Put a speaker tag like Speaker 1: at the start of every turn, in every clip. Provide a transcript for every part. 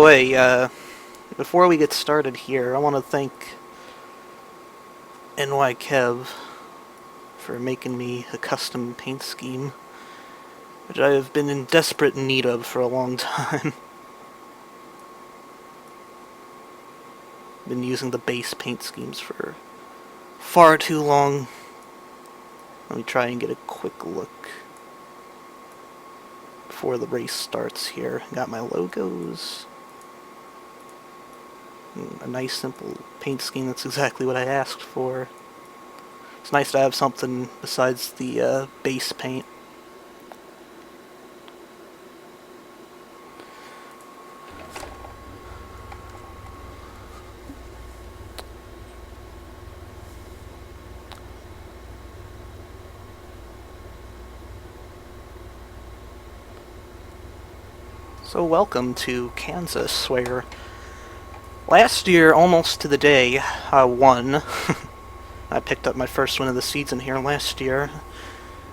Speaker 1: way, before we get started here, I want to thank NY Kev for making me a custom paint scheme, which I have been in desperate need of for a long time. Been using the base paint schemes for far too long. Let me try and get a quick look before the race starts here. Got my logos. A nice simple paint scheme, that's exactly what I asked for. It's nice to have something besides the base paint. So welcome to Kansas, where last year, almost to the day, I won. I picked up my first win of the season here last year.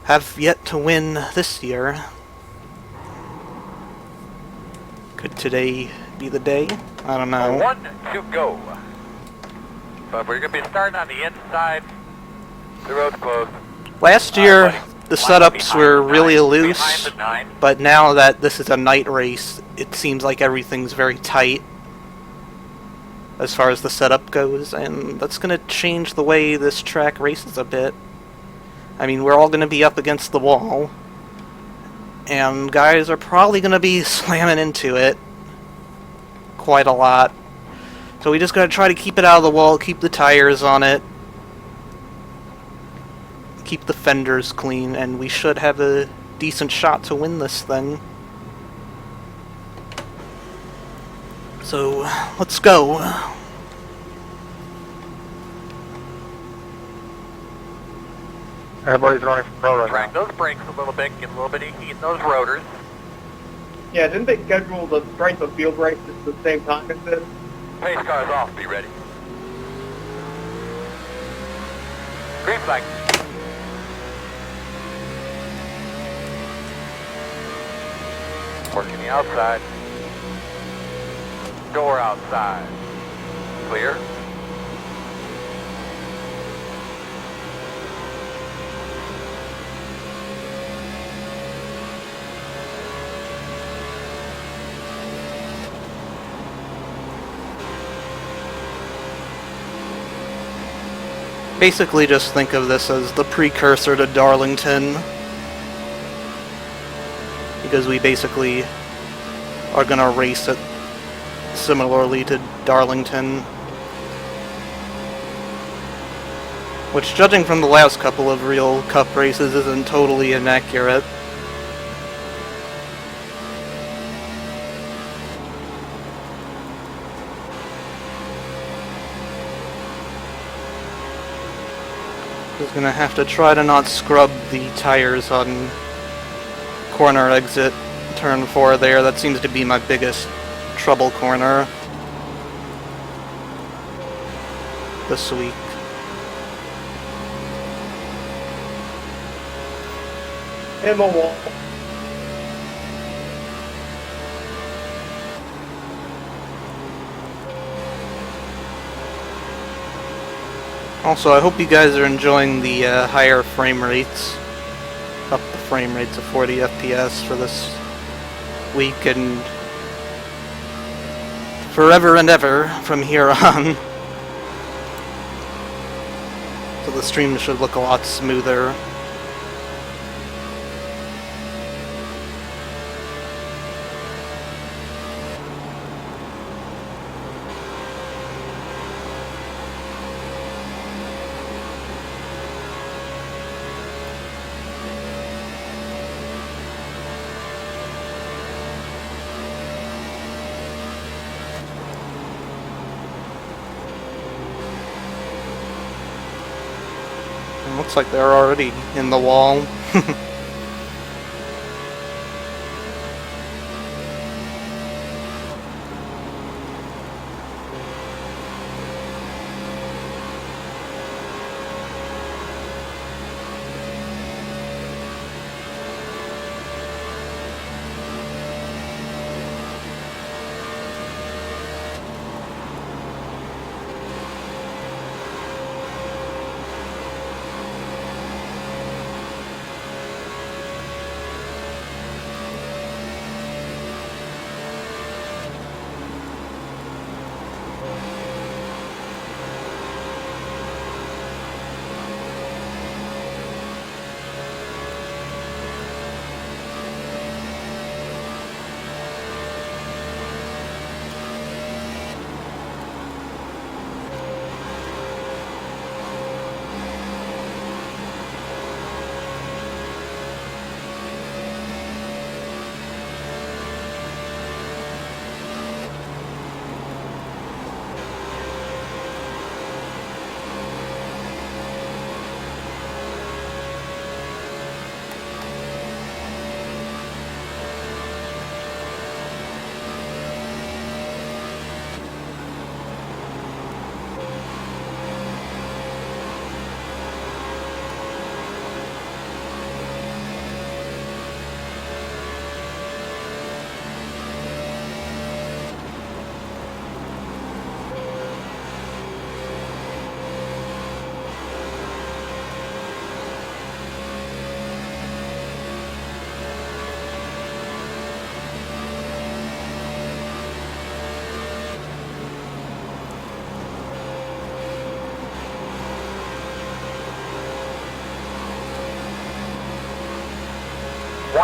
Speaker 1: Have yet to win this year. Could today be the day? I don't know.
Speaker 2: 1 to go. But we're going to be starting on the inside. The road's closed.
Speaker 1: Last year, the setups were really loose, but now that this is a night race, it seems like everything's very tight as far as the setup goes, and that's going to change the way this track races a bit. I mean, we're all going to be up against the wall, and guys are probably going to be slamming into it quite a lot. So we just got to try to keep it out of the wall, keep the tires on it, keep the fenders clean, and we should have a decent shot to win this thing. So, let's go.
Speaker 3: Everybody's running from pro right
Speaker 2: Drag those brakes a little bit, get a little bit of heat in those rotors.
Speaker 4: Yeah, didn't they schedule the strength of field races at the same time as this?
Speaker 2: Pace car's off, be ready. Green flag. Working the outside. Door outside. Clear.
Speaker 1: Basically just think of this as the precursor to Darlington, because we basically are going to race it similarly to Darlington, which, judging from the last couple of real cup races, isn't totally inaccurate. Just gonna have to try to not scrub the tires on corner exit turn 4 there. That seems to be my biggest trouble corner this week.
Speaker 4: In the wall.
Speaker 1: Also, I hope you guys are enjoying the higher frame rates. Up the frame rates of 40 FPS for this week and forever and ever from here on. So the stream should look a lot smoother. Looks like they're already in the wall.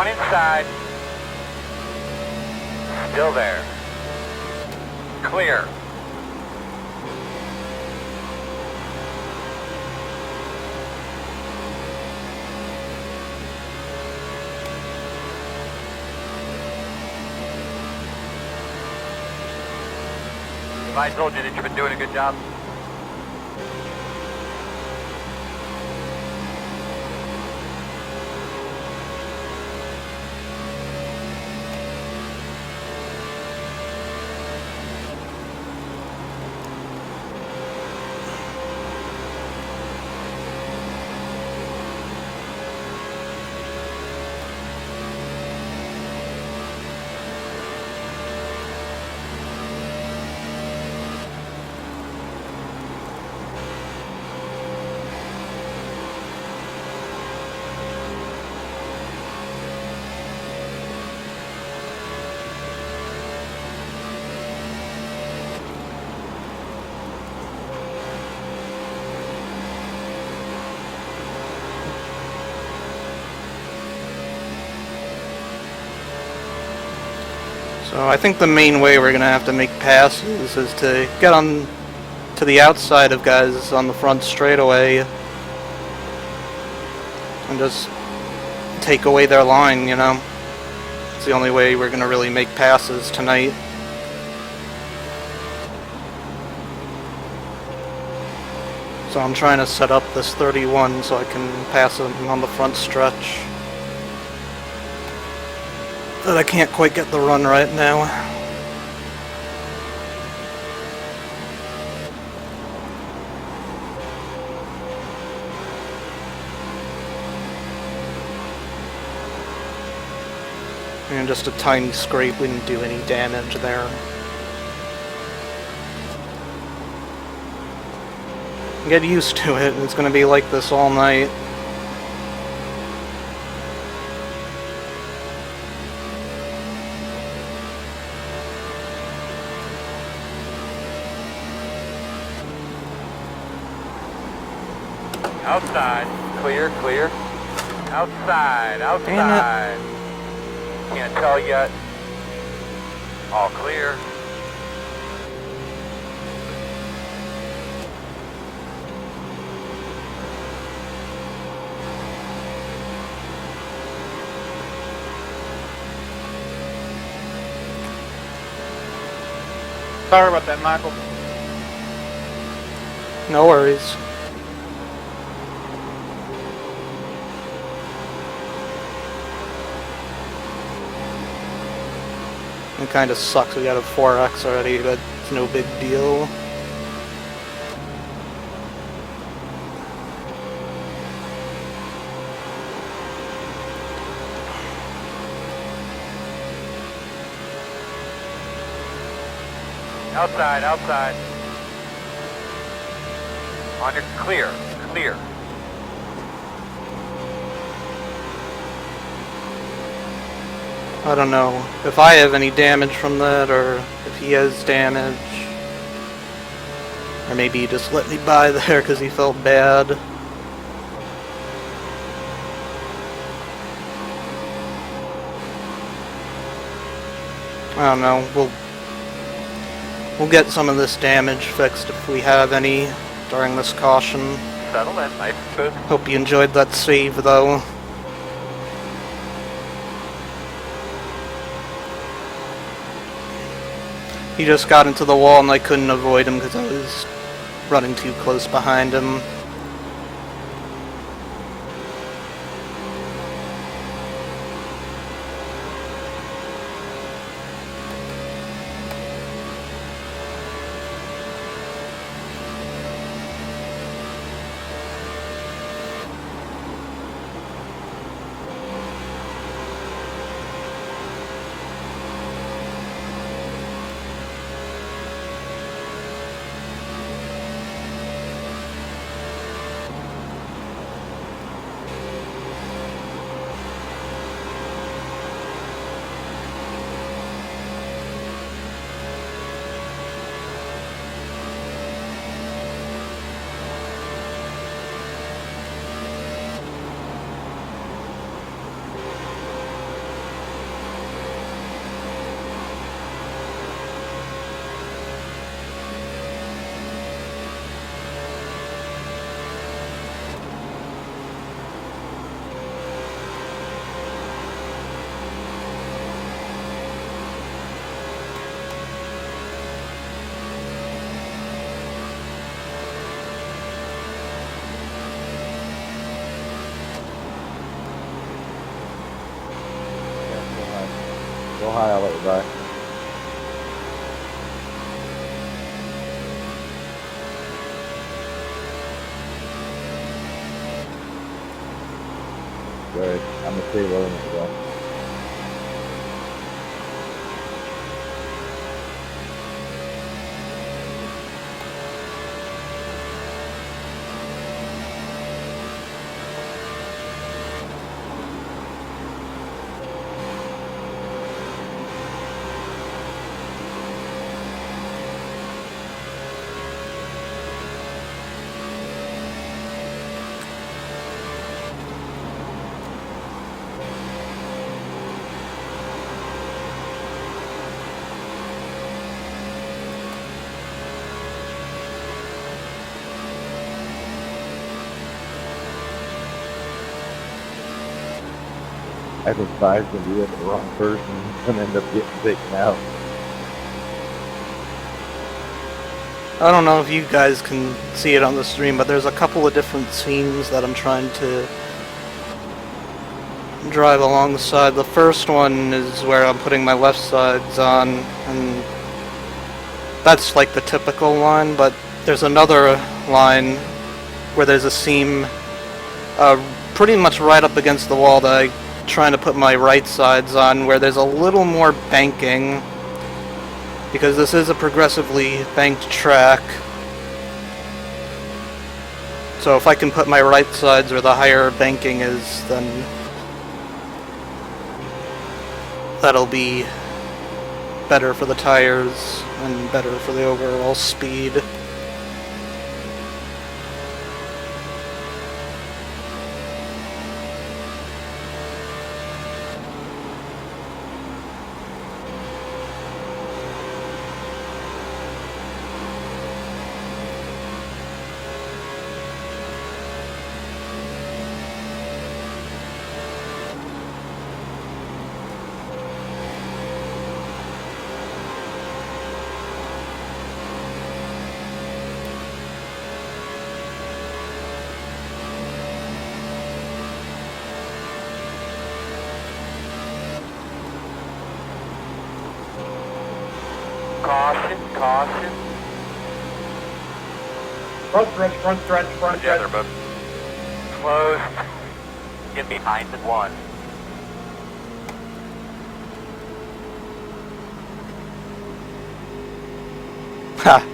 Speaker 2: One inside. Still there. Clear. Have I told you that you've been doing a good job?
Speaker 1: So I think the main way we're gonna have to make passes is to get on to the outside of guys on the front straightaway and just take away their line, you know? It's the only way we're gonna really make passes tonight. So I'm trying to set up this 31 so I can pass him on the front stretch. But I can't quite get the run right now. And just a tiny scrape wouldn't do any damage there. Get used to it, it's gonna be like this all night.
Speaker 2: Outside. Clear, clear. Outside, outside. Can't tell yet. All clear.
Speaker 4: Sorry about that, Michael.
Speaker 1: No worries. It kind of sucks we got a 4X already, but it's no big deal.
Speaker 2: Outside, outside. On your clear, clear.
Speaker 1: I don't know if I have any damage from that, or if he has damage. Or maybe he just let me by there because he felt bad. I don't know, we'll get some of this damage fixed if we have any during this caution.
Speaker 2: Settle in, nice and smooth.
Speaker 1: Hope you enjoyed that save though. He just got into the wall and I couldn't avoid him because I was running too close behind him.
Speaker 3: Alright, I'll let you by. Good. I'm gonna stay low as well. I was advised that you had the wrong person and end up getting taken out.
Speaker 1: I don't know if you guys can see it on the stream, but there's a couple of different scenes that I'm trying to drive alongside. The first one is where I'm putting my left sides on, and that's like the typical line, but there's another line where there's a seam pretty much right up against the wall that I'm trying to put my right sides on, where there's a little more banking, because this is a progressively banked track. So if I can put my right sides where the higher banking is, then that'll be better for the tires and better for the overall speed.
Speaker 2: Caution, caution.
Speaker 4: Front stretch, front stretch, front
Speaker 2: Yeah,
Speaker 4: stretch.
Speaker 2: they're both closed. Get behind the one.
Speaker 1: Ha!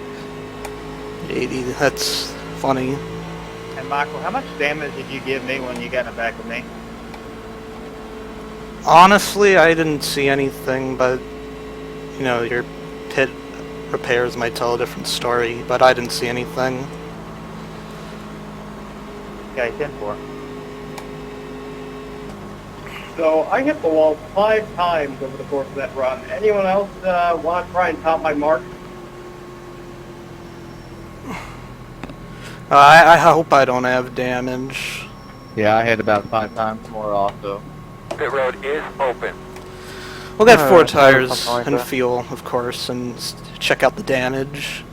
Speaker 1: 80, that's funny.
Speaker 5: And Michael, how much damage did you give me when you got in the back with me?
Speaker 1: Honestly, I didn't see anything, but, you know, your pit repairs might tell a different story, but I didn't see anything.
Speaker 5: Okay, 10-4.
Speaker 4: So I hit the wall 5 times over the course of that run. Anyone else want to try and top my mark?
Speaker 1: I hope I don't have damage.
Speaker 3: Yeah, I had about 5 times more also.
Speaker 2: Pit road is open.
Speaker 1: We'll get 4
Speaker 3: Something
Speaker 1: tires
Speaker 3: like
Speaker 1: and
Speaker 3: that.
Speaker 1: fuel, of course, and check out the damage.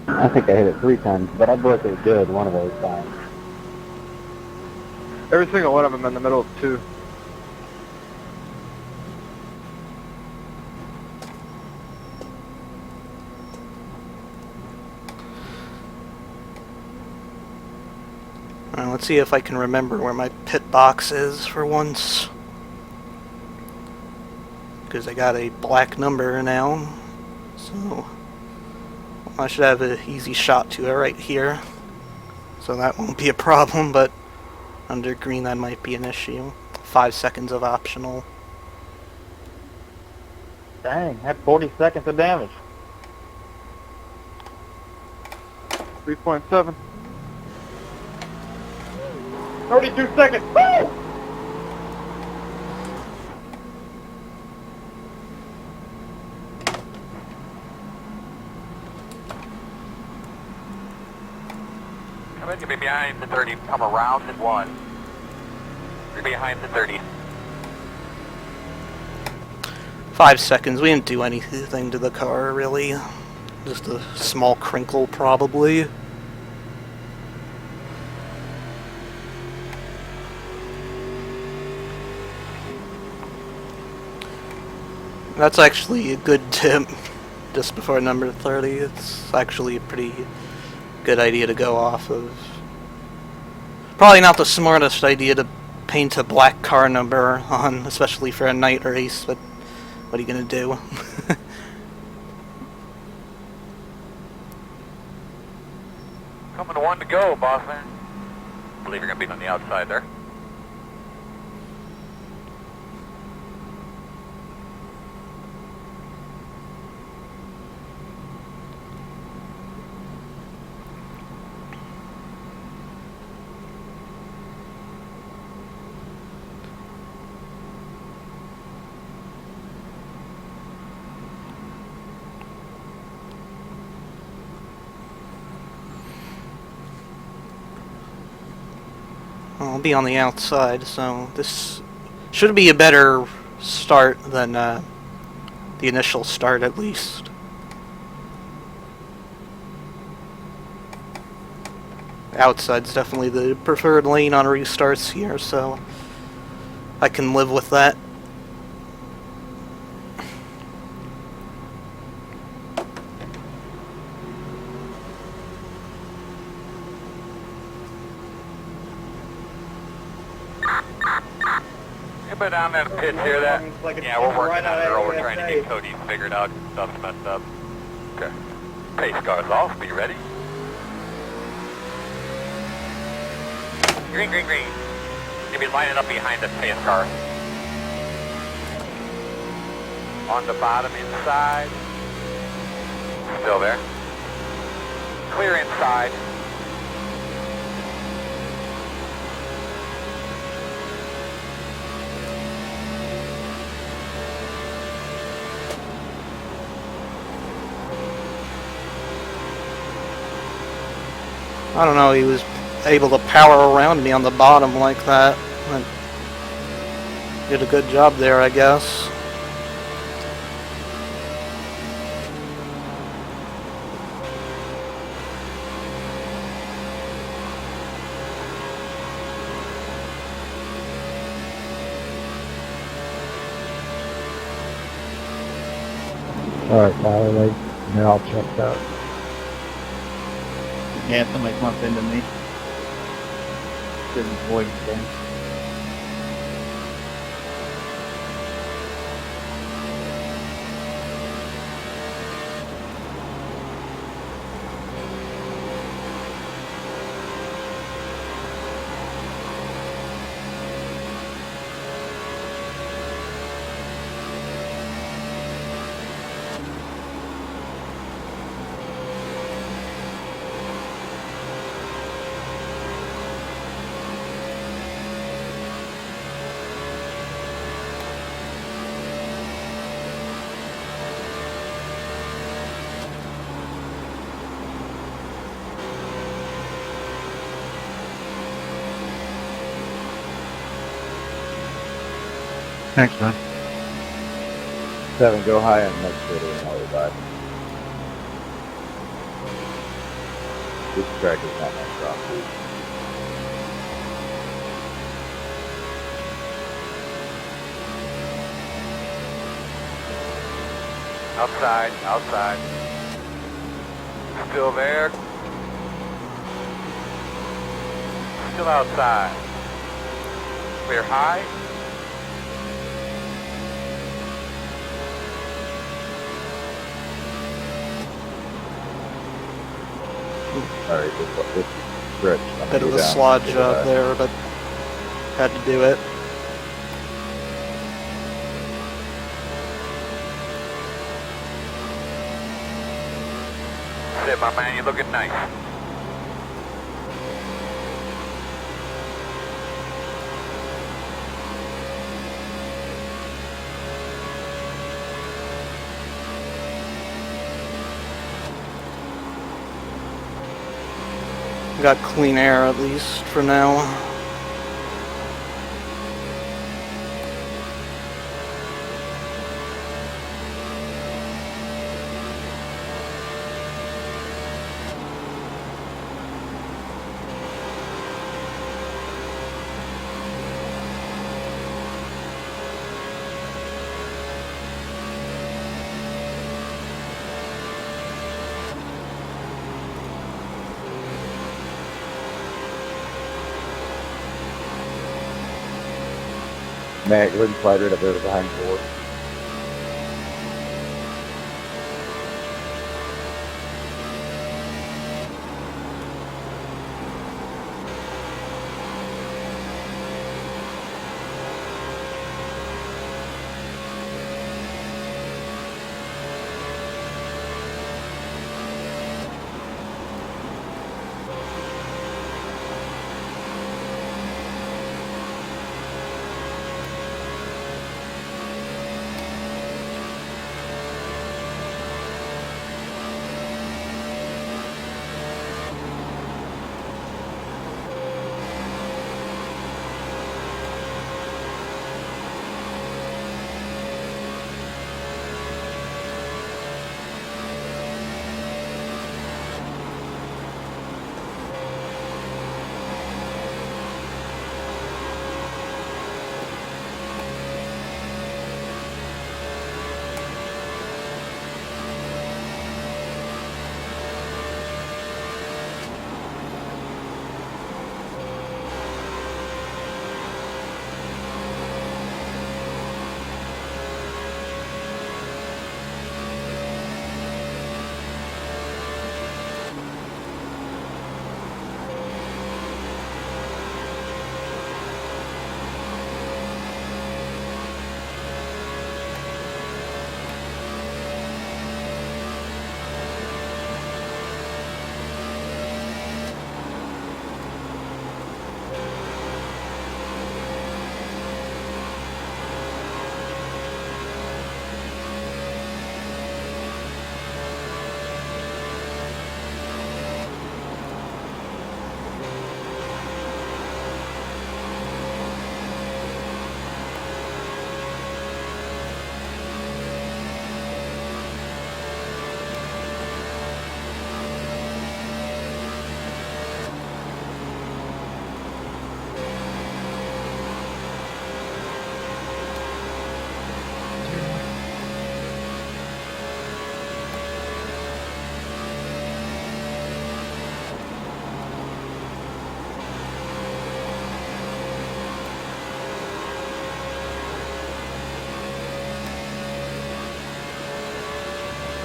Speaker 3: I think I hit it 3 times, but I broke it good one of those times.
Speaker 5: Every single one of them in the middle of 2.
Speaker 1: Alright, let's see if I can remember where my pit box is for once. Because I got a black number now. So I should have an easy shot to it right here. So that won't be a problem, but under green that might be an issue. 5 seconds of optional.
Speaker 5: Dang, had 40 seconds of damage. 3.7.
Speaker 4: 32 seconds. Woo!
Speaker 2: Come in, you'll be behind the 30. Come around at 1. You're behind the 30.
Speaker 1: 5 seconds. We didn't do anything to the car, really. Just a small crinkle, probably. That's actually a good tip. Just before number 30, it's actually a pretty good idea to go off of. Probably not the smartest idea to paint a black car number on, especially for a night race, but what are you gonna do?
Speaker 2: Coming to 1 to go, boss man. I believe you're going to be on the outside there.
Speaker 1: I'll be on the outside, so this should be a better start than the initial start, at least. Outside's definitely the preferred lane on restarts here, so I can live with that.
Speaker 2: Anybody down there in the pits hear that?
Speaker 4: Like a
Speaker 2: Yeah, we're working
Speaker 4: right
Speaker 2: on
Speaker 4: out
Speaker 2: it,
Speaker 4: of
Speaker 2: or we're trying to
Speaker 4: ASA.
Speaker 2: get Cody figured out. Stuff's messed up. Okay. Pace cars off. Be ready. Green, green, green. You'll be lining up behind the pace car. On the bottom inside. Still there. Clear inside.
Speaker 1: I don't know, he was able to power around me on the bottom like that. Did a good job there, I guess.
Speaker 3: Alright, Tyler, now I'll check out.
Speaker 5: Yeah, somebody bumped into me. Didn't avoid anything.
Speaker 3: Thanks, man. 7, go high on next video and I'll be back. This track is not my strong suit.
Speaker 2: Outside, outside. Still there. Still outside. Clear high.
Speaker 3: Alright, this stretch. I'm
Speaker 1: Bit
Speaker 3: gonna
Speaker 1: of
Speaker 3: go
Speaker 1: a
Speaker 3: down
Speaker 1: slodge
Speaker 3: to the
Speaker 1: up
Speaker 3: back.
Speaker 1: there, but had to do it.
Speaker 2: Sit, my man, you're looking nice.
Speaker 1: Got clean air at least for now.
Speaker 3: Matt, go ahead and slide right up there behind four.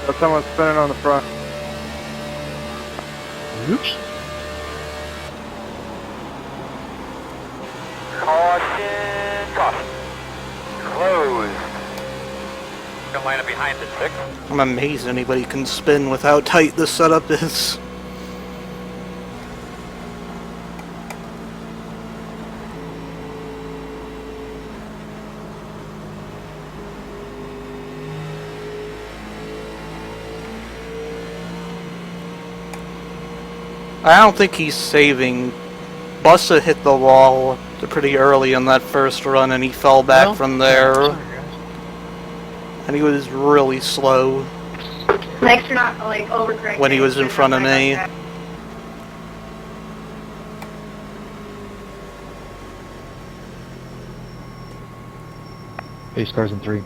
Speaker 5: Got someone spinning on the front.
Speaker 3: Oops.
Speaker 2: Caution, caution. Closed. Gonna line up behind the 6.
Speaker 1: I'm amazed anybody can spin with how tight this setup is. I don't think he's saving. Bussa hit the wall pretty early in that first run and he fell back from there. And he was really slow
Speaker 6: Thanks for not like overcorrecting.
Speaker 1: when he was in front of me.
Speaker 3: Ace cars in 3.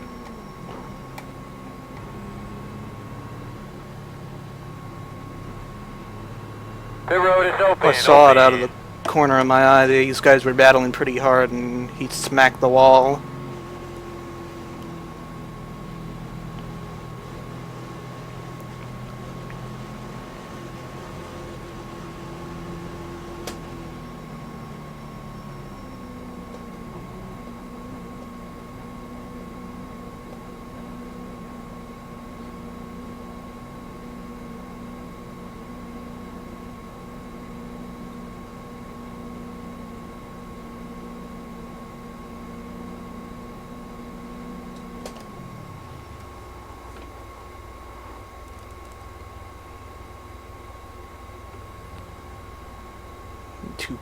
Speaker 2: The road is open.
Speaker 1: I saw it out of the corner of my eye. These guys were battling pretty hard and he smacked the wall.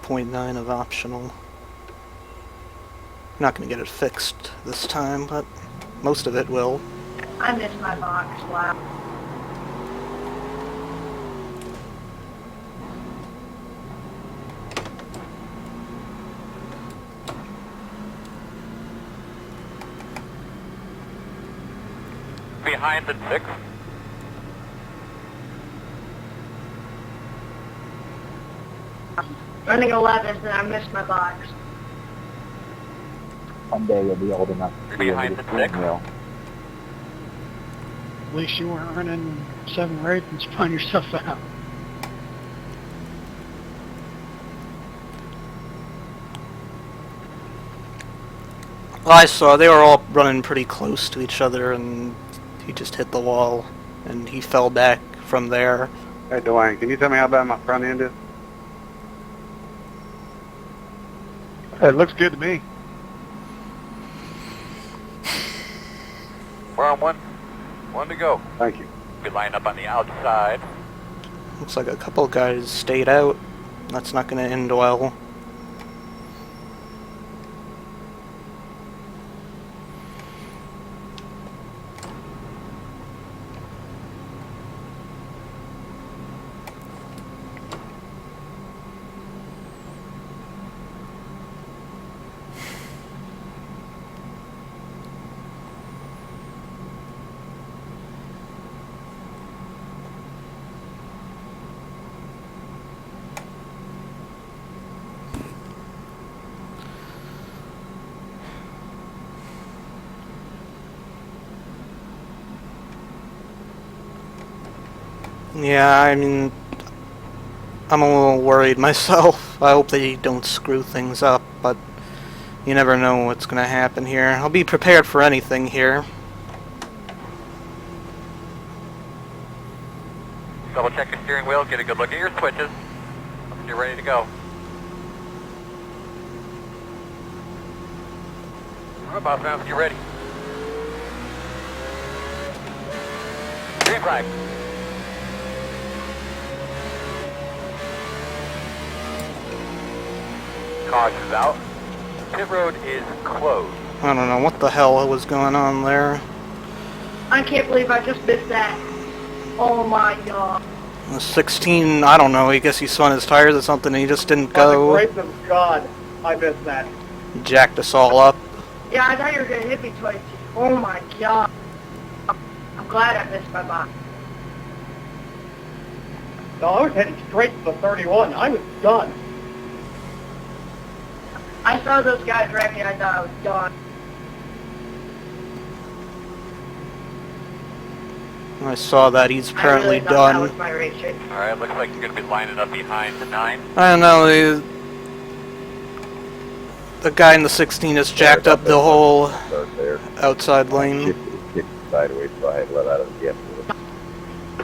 Speaker 1: .9 of optional. Not going to get it fixed this time, but most of it will.
Speaker 6: I missed my box. Wow.
Speaker 2: Behind the 6.
Speaker 6: Running 11th and I missed my box.
Speaker 3: Someday you'll be old enough
Speaker 2: You're
Speaker 3: to be able
Speaker 2: behind
Speaker 3: to
Speaker 2: the
Speaker 3: steering
Speaker 2: six.
Speaker 3: wheel.
Speaker 7: At least you weren't running 7 or 8 and spun yourself out.
Speaker 1: Well, I saw they were all running pretty close to each other, and he just hit the wall, and he fell back from there.
Speaker 8: Hey, Dwayne, can you tell me how bad my front end is?
Speaker 5: It looks good to me.
Speaker 2: We're on one. One to go.
Speaker 8: Thank you.
Speaker 2: Be lined up on the outside.
Speaker 1: Looks like a couple guys stayed out. That's not going to end well. Yeah, I mean, I'm a little worried myself. I hope they don't screw things up, but you never know what's going to happen here. I'll be prepared for anything here.
Speaker 2: Double check your steering wheel. Get a good look at your switches. You're ready to go. All right, boss man, you ready? Green flag. Caution's out. Pit road is closed.
Speaker 1: I don't know what the hell was going on there.
Speaker 6: I can't believe I just missed that. Oh my god.
Speaker 1: The 16, I don't know, I guess he spun his tires or something and he just didn't
Speaker 4: By the
Speaker 1: go.
Speaker 4: grace of God, I missed that.
Speaker 1: Jacked us all up.
Speaker 6: Yeah, I thought you were gonna hit me twice. Oh my god. I'm glad I missed my box.
Speaker 4: No, I was heading straight to the 31. I was done.
Speaker 6: I saw those guys wreck me, I thought I was done.
Speaker 1: I saw that he's
Speaker 6: I
Speaker 1: apparently
Speaker 6: really thought that
Speaker 1: done.
Speaker 6: was my race race.
Speaker 2: All right, looks like you're going to be lining up behind the 9.
Speaker 1: I don't know, the guy in the 16 has jacked up the whole
Speaker 3: Start there.
Speaker 1: outside lane.
Speaker 3: Shifted sideways, so I had let out of the gas.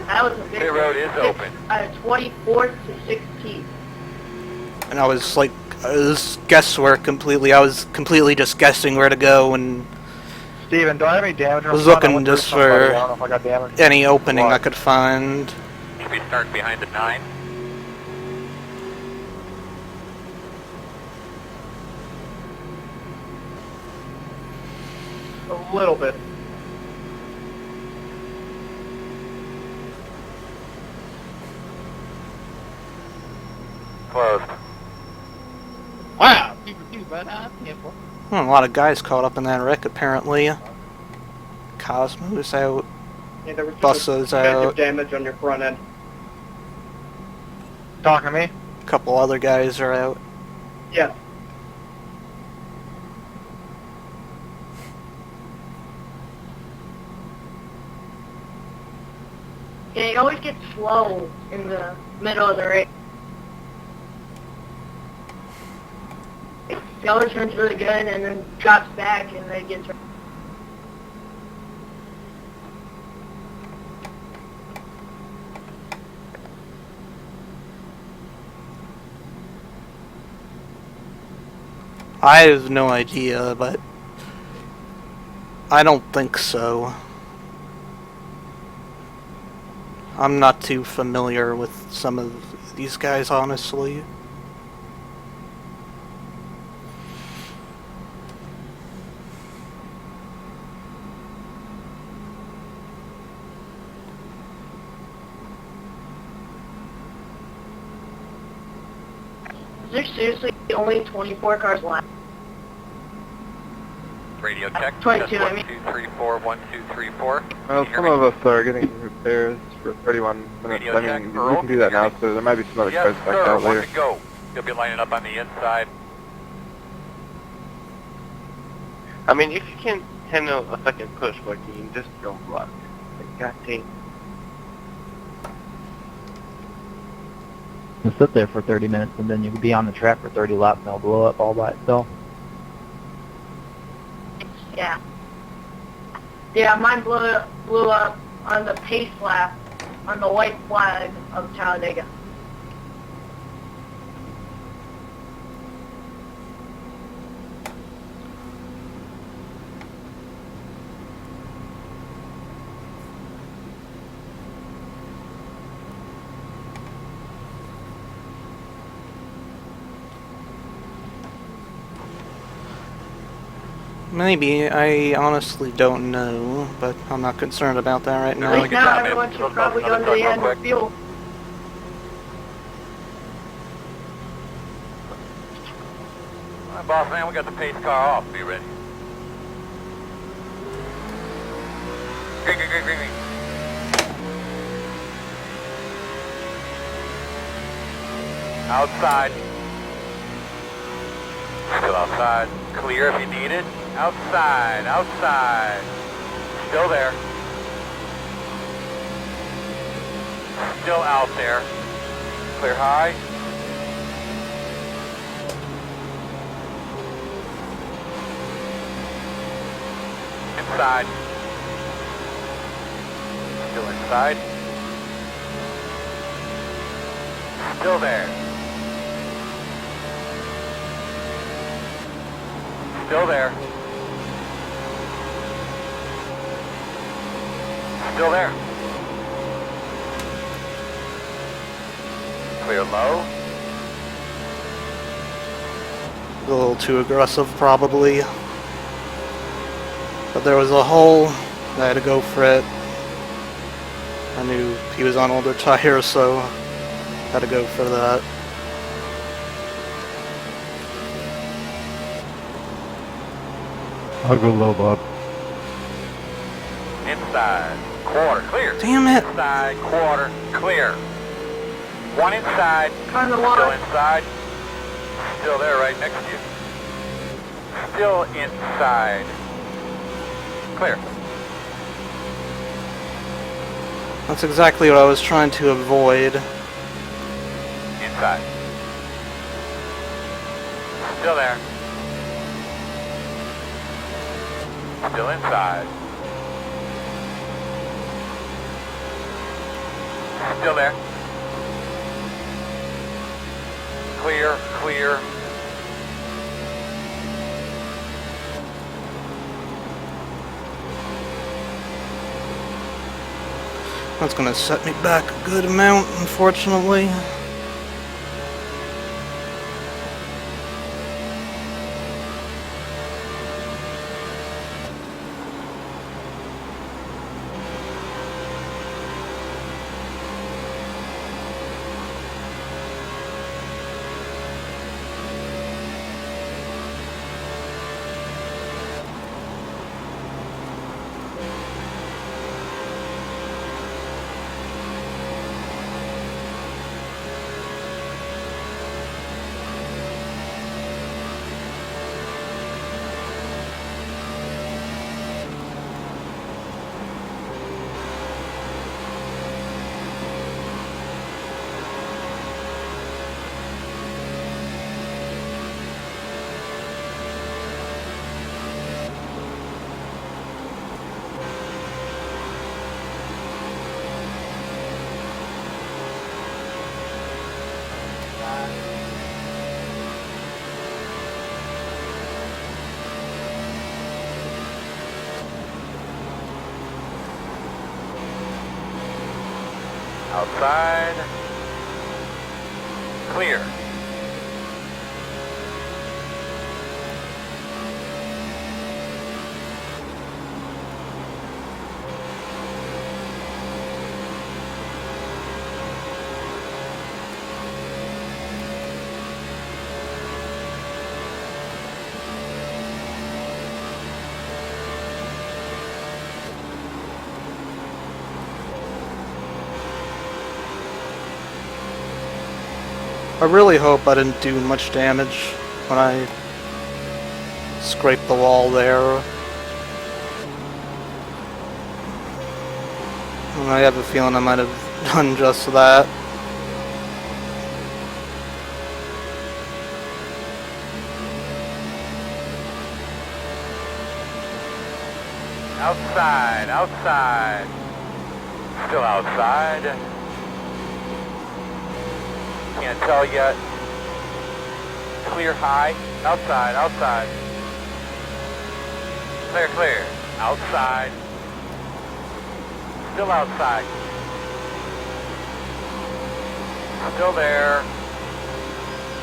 Speaker 6: That was a big
Speaker 2: Pit road is
Speaker 6: race.
Speaker 2: open.
Speaker 6: 24th to 16th.
Speaker 1: And I was like, it was guesswork completely. I was completely just guessing where to go and
Speaker 5: Steven, do I have any damage on
Speaker 1: was
Speaker 5: front? I
Speaker 1: looking
Speaker 5: went through
Speaker 1: just
Speaker 5: somebody.
Speaker 1: for
Speaker 5: I don't know if I got damage.
Speaker 1: any opening I
Speaker 5: What?
Speaker 1: could find.
Speaker 2: Should be starting behind the 9.
Speaker 4: A little bit.
Speaker 2: Closed.
Speaker 7: Wow! But careful.
Speaker 1: A lot of guys caught up in that wreck apparently. Cosmo's out.
Speaker 4: Yeah, there was
Speaker 1: Buses
Speaker 4: some major
Speaker 1: out.
Speaker 4: damage on your front end.
Speaker 5: Talking to me?
Speaker 1: A couple other guys are out.
Speaker 4: Yes.
Speaker 6: Yeah, it always gets slow in the middle of the race. It always turns really good and then drops back and then gets...
Speaker 1: I have no idea, but I don't think so. I'm not too familiar with some of these guys, honestly.
Speaker 6: There's seriously only 24 cars left.
Speaker 2: Radio check.
Speaker 6: 22,
Speaker 2: Test
Speaker 6: I
Speaker 2: 1,
Speaker 6: mean.
Speaker 2: 2, 3, 4, 1, 2, 3, 4.
Speaker 8: Well,
Speaker 2: Can you
Speaker 8: some
Speaker 2: hear
Speaker 8: of
Speaker 2: me?
Speaker 8: us are getting repairs for 31 minutes.
Speaker 2: Radio
Speaker 8: I
Speaker 2: check,
Speaker 8: mean,
Speaker 2: Earl.
Speaker 8: we can do that now, so there might be some other
Speaker 2: Yes,
Speaker 8: cars back
Speaker 2: sir.
Speaker 8: out
Speaker 2: One
Speaker 8: later.
Speaker 2: to go. You'll be lining up on the inside.
Speaker 9: I mean, if you can handle a second push, 14, just don't block. Like, God dang.
Speaker 10: You sit there for 30 minutes and then you can be on the track for 30 laps and it'll blow up all by itself.
Speaker 6: Yeah. Yeah, mine blew up on the pace lap on the white flag of Talladega.
Speaker 1: Maybe. I honestly don't know, but I'm not concerned about that right
Speaker 6: At
Speaker 1: now.
Speaker 6: least now everyone should probably go to the end with fuel.
Speaker 2: Alright, boss man, we got the pace car off. Be ready. Green, green, green, green, green. Outside. Still outside. Clear if you need it. Outside, outside. Still there. Still out there. Clear high. Inside. Still inside. Still there. Still there. Still there. Clear low.
Speaker 1: A little too aggressive, probably. But there was a hole. I had to go for it. I knew he was on older tires, so I had to go for that.
Speaker 3: I'll go low, Bob.
Speaker 2: Inside. Quarter. Clear.
Speaker 1: Damn it!
Speaker 2: Inside. Quarter. Clear. One inside.
Speaker 6: Turn the
Speaker 2: Still
Speaker 6: line.
Speaker 2: inside. Still there right next to you. Still inside. Clear.
Speaker 1: That's exactly what I was trying to avoid.
Speaker 2: Inside. Still there. Still inside. Still there. Clear, clear.
Speaker 1: That's gonna set me back a good amount, unfortunately.
Speaker 2: Outside. Clear.
Speaker 1: I really hope I didn't do much damage when I Scrape the wall there. And I have a feeling I might have done just that.
Speaker 2: Outside, outside. Still outside. Can't tell yet. Clear high. Outside, outside. Clear, clear. Outside. Still outside. Still there.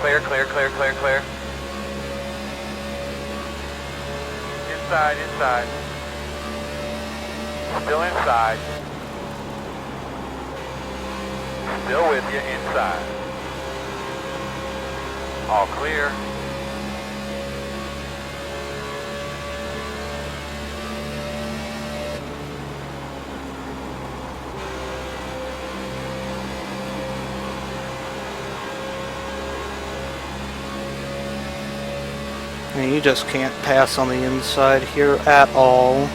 Speaker 2: Clear, clear, clear, clear, clear. Inside, inside. Still inside. Still with you inside. All clear.
Speaker 1: And you just can't pass on the inside here at all.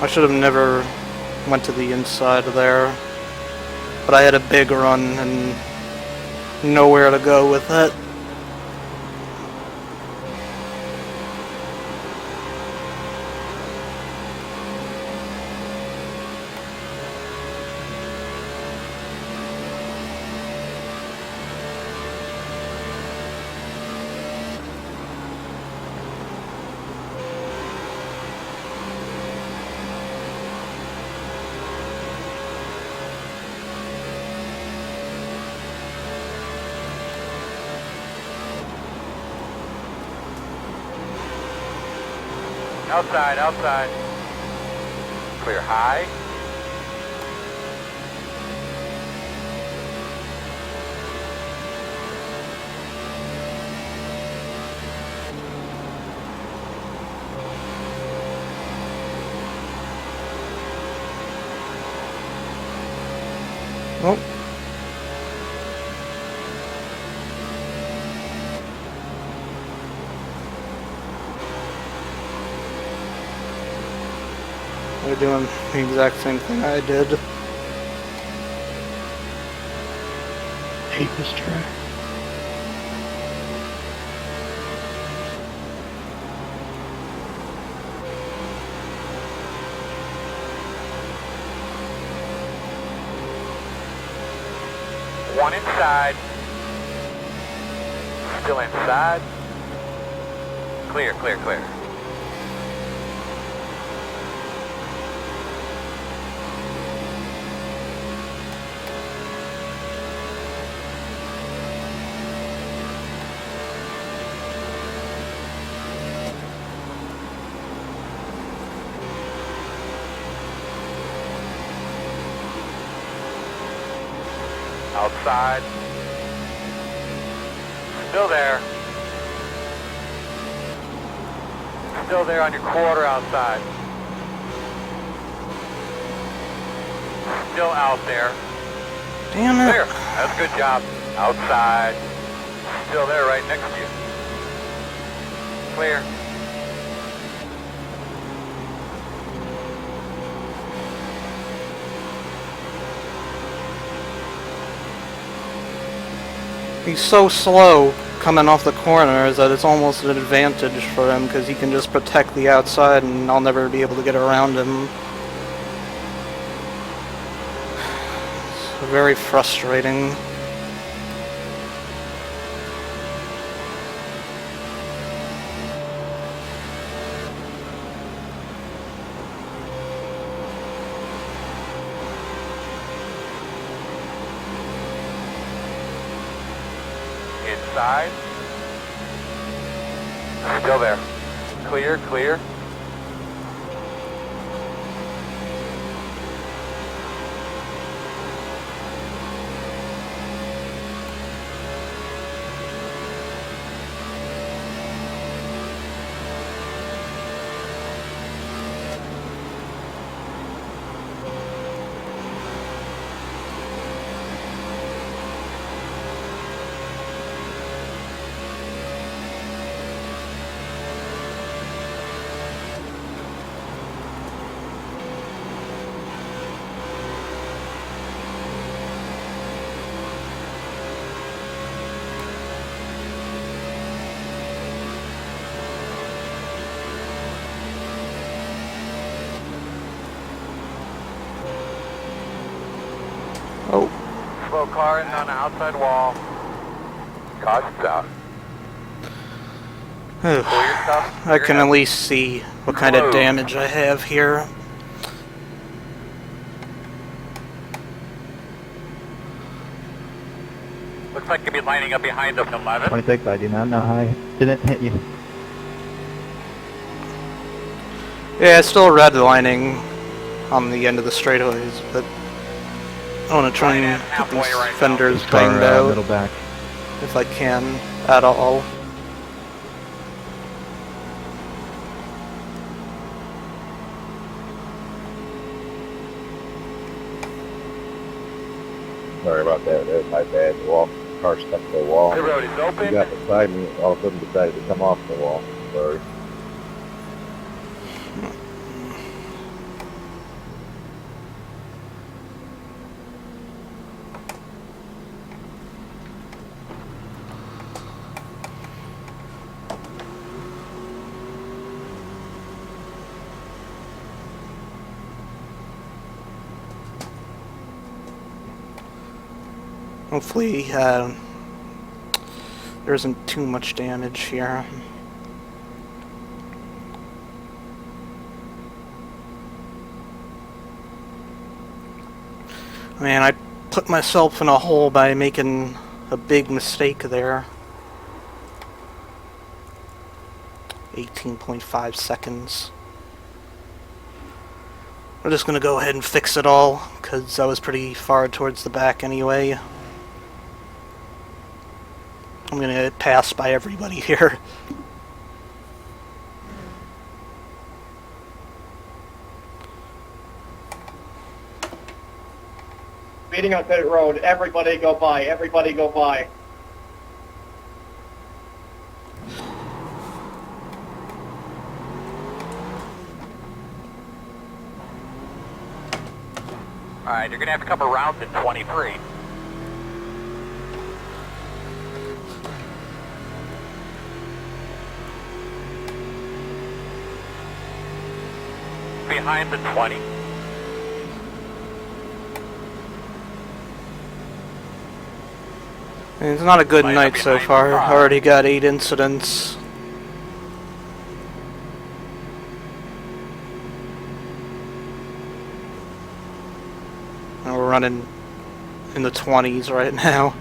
Speaker 1: I should have never went to the inside there, but I had a big run and nowhere to go with it.
Speaker 2: Outside, outside. Clear high.
Speaker 1: Oh. They're doing the exact same thing I did.
Speaker 7: Hate this track.
Speaker 2: One inside. Still inside. Clear, clear, clear. Outside. Still there. Still there on your quarter outside. Still out there.
Speaker 1: Damn it.
Speaker 2: Clear. That's a good job. Outside. Still there right next to you. Clear.
Speaker 1: He's so slow coming off the corners that it's almost an advantage for him because he can just protect the outside and I'll never be able to get around him. It's very frustrating.
Speaker 2: Inside. Still there. Clear, clear. Bravo car on the outside wall. Caution's out. Pull your stuff.
Speaker 1: I can at least see what kind of damage I have here.
Speaker 2: Looks like you'll be lining up behind us 11.
Speaker 10: 26, I do not know how I didn't hit you.
Speaker 1: Yeah, it's still redlining on the end of the straightaways, but I want to try and get these fenders banged out
Speaker 10: Middle back.
Speaker 1: if I can at all.
Speaker 3: Sorry about that. That was my bad. The wall, car stuck to the wall.
Speaker 2: The road is
Speaker 3: You
Speaker 2: open.
Speaker 3: got beside me, all of a sudden decided to come off the wall. Sorry.
Speaker 1: Hopefully, there isn't too much damage here. Man, I put myself in a hole by making a big mistake there. 18.5 seconds. We're just gonna go ahead and fix it all, because I was pretty far towards the back anyway. I'm gonna get passed by everybody here.
Speaker 4: Speeding on pit road. Everybody go by. Everybody go by.
Speaker 2: Alright, you're gonna have to come around in 23. Behind the 20.
Speaker 1: It's not a good night so far. Already got 8 incidents. And we're running in the 20s right now.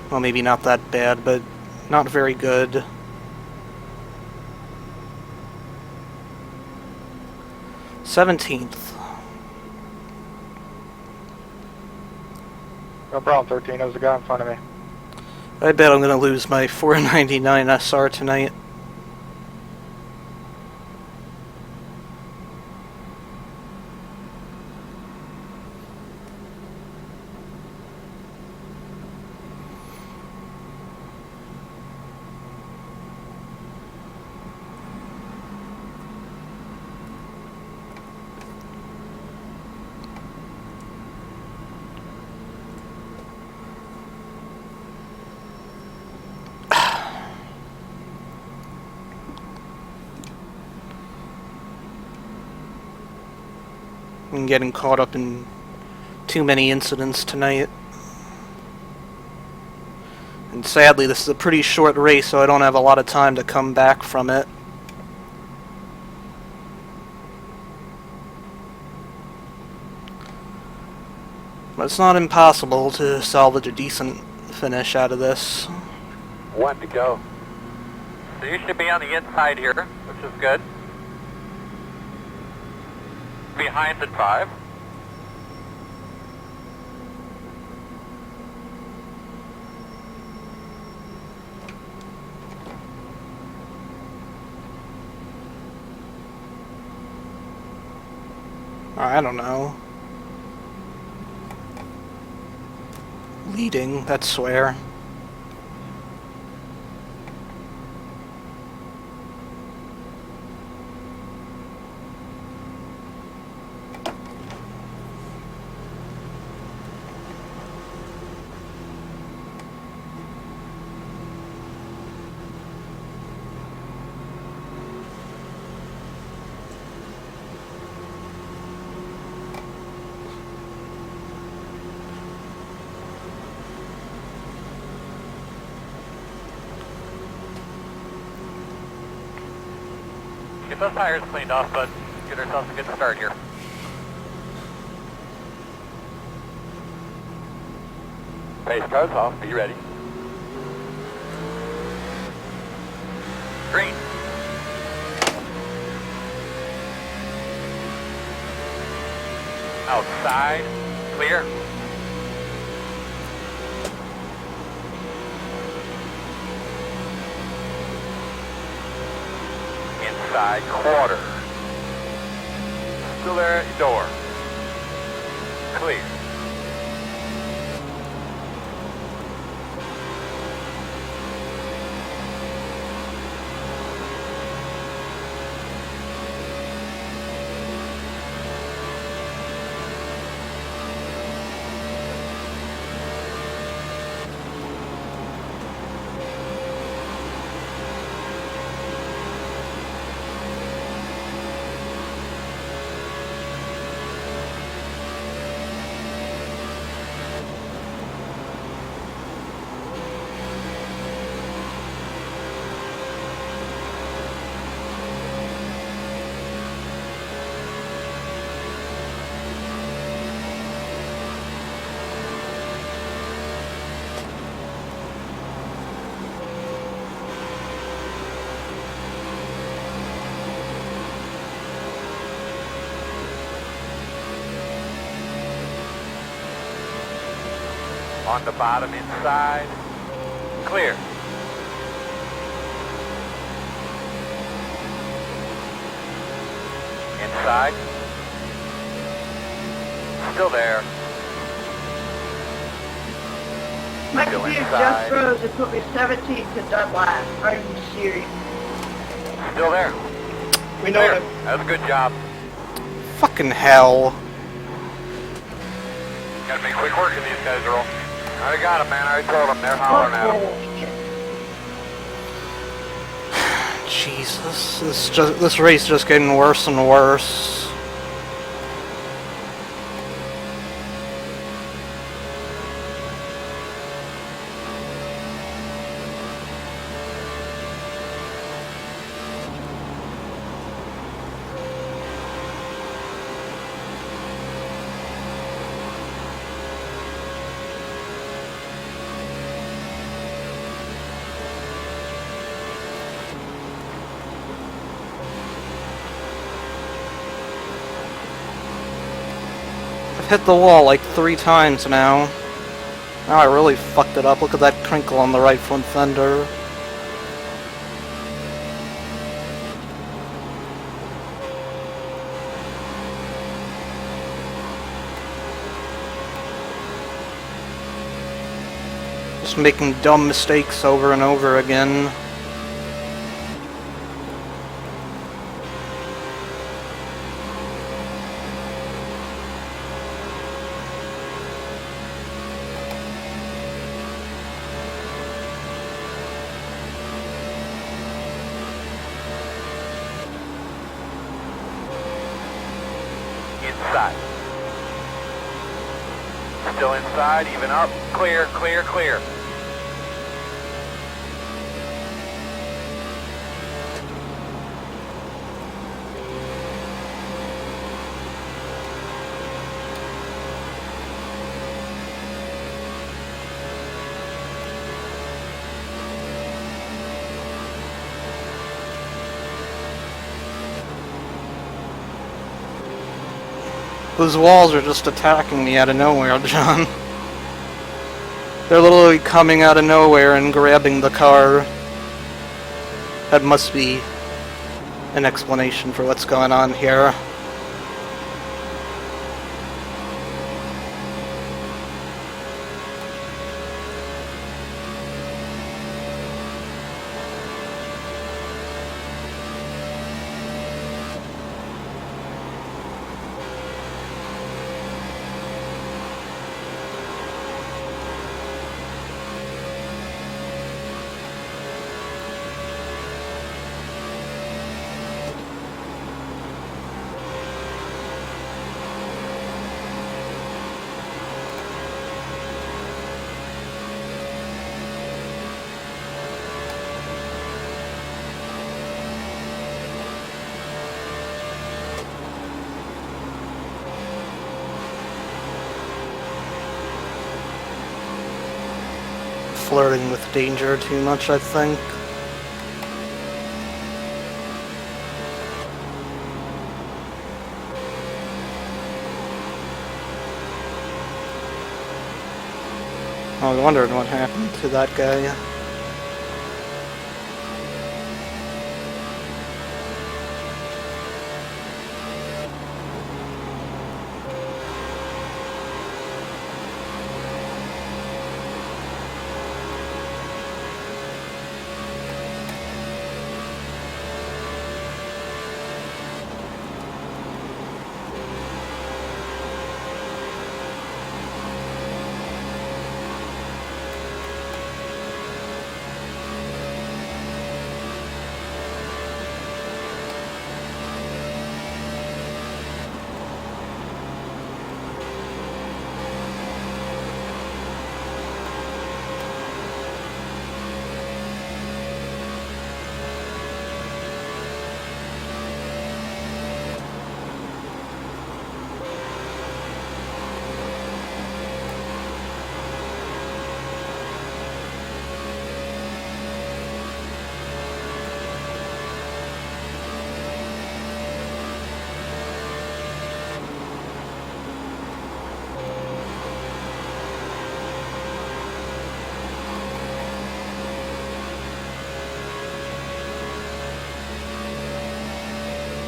Speaker 1: Well, maybe not that bad, but not very good. '17th.
Speaker 5: No problem, 13. There was a guy in front of me.
Speaker 1: I bet I'm gonna lose my 499 SR tonight. I'm getting caught up in too many incidents tonight. And sadly, this is a pretty short race, so I don't have a lot of time to come back from it. But it's not impossible to salvage a decent finish out of this.
Speaker 2: 1 to go. So you should be on the inside here, which is good. Behind the 5.
Speaker 1: I don't know. Leading, that's swear.
Speaker 2: Get those tires cleaned off, but get ourselves a good start here. Pace car's off. Be ready. Green. Outside. Clear. Inside quarter. Still there at your door. Clear. On the bottom inside. Clear. Inside. Still there.
Speaker 6: My
Speaker 2: Still
Speaker 6: computer
Speaker 2: inside.
Speaker 6: just froze and put me 17th to dead last. Are you serious?
Speaker 2: Still there.
Speaker 4: We know
Speaker 2: Clear.
Speaker 4: it.
Speaker 2: That was a good job.
Speaker 1: Fucking hell.
Speaker 2: Gotta make quick work of these guys, Earl. I already got them, man. I already told them. They're hollering at them.
Speaker 1: Jesus, this race is just getting worse and worse. Hit the wall like 3 times now. Now I really fucked it up. Look at that crinkle on the right front fender. Just making dumb mistakes over and over again.
Speaker 2: Inside. Still inside, even up. Clear, clear, clear.
Speaker 1: Those walls are just attacking me out of nowhere, John. They're literally coming out of nowhere and grabbing the car. That must be an explanation for what's going on here. flirting with danger too much, I think. I was wondering what happened to that guy.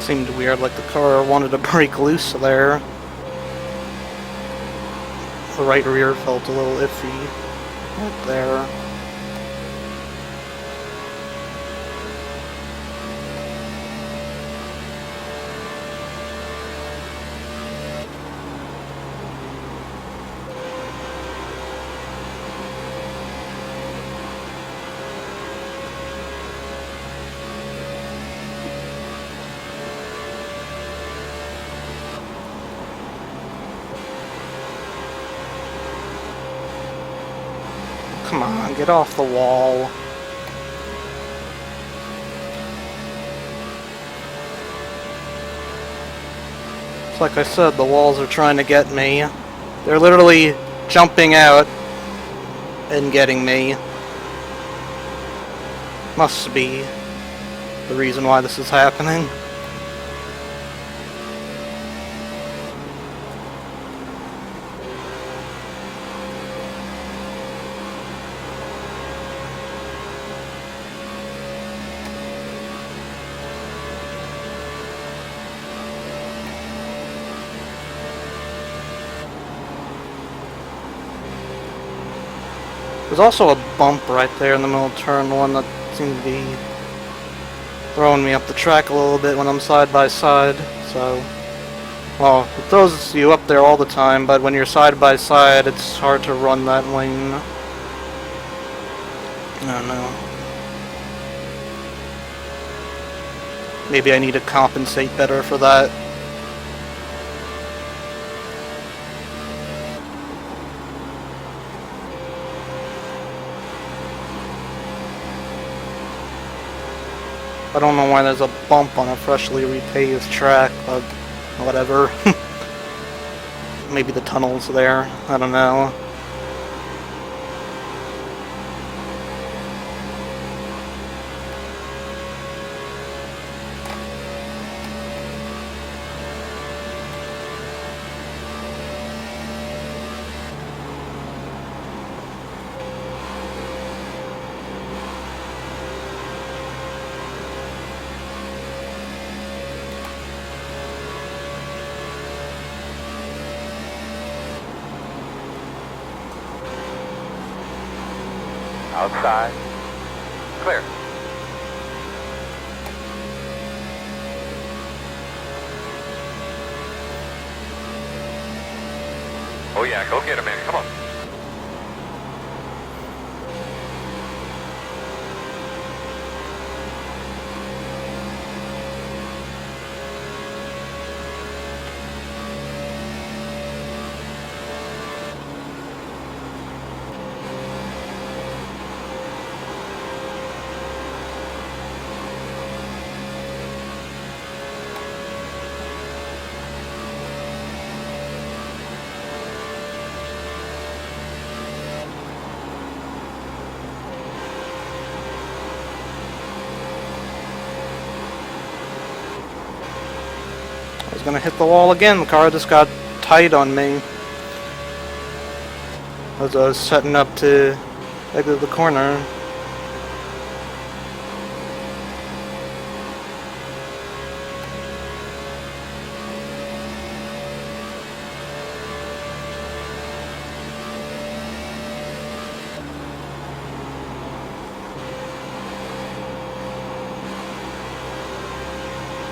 Speaker 1: Seemed weird, like the car wanted to break loose there. The right rear felt a little iffy right there. Come on, get off the wall. It's like I said, the walls are trying to get me. They're literally jumping out and getting me. Must be the reason why this is happening. There's also a bump right there in the middle of turn 1 that seemed to be throwing me up the track a little bit when I'm side by side, so... Well, it throws you up there all the time, but when you're side by side, it's hard to run that lane. I don't know. Maybe I need to compensate better for that. I don't know why there's a bump on a freshly repaved track, but whatever. Maybe the tunnel's there. I don't know.
Speaker 2: Outside. Clear. Oh yeah, go get him, man. Come on.
Speaker 1: was gonna hit the wall again. The car just got tight on me as I was setting up to exit the corner.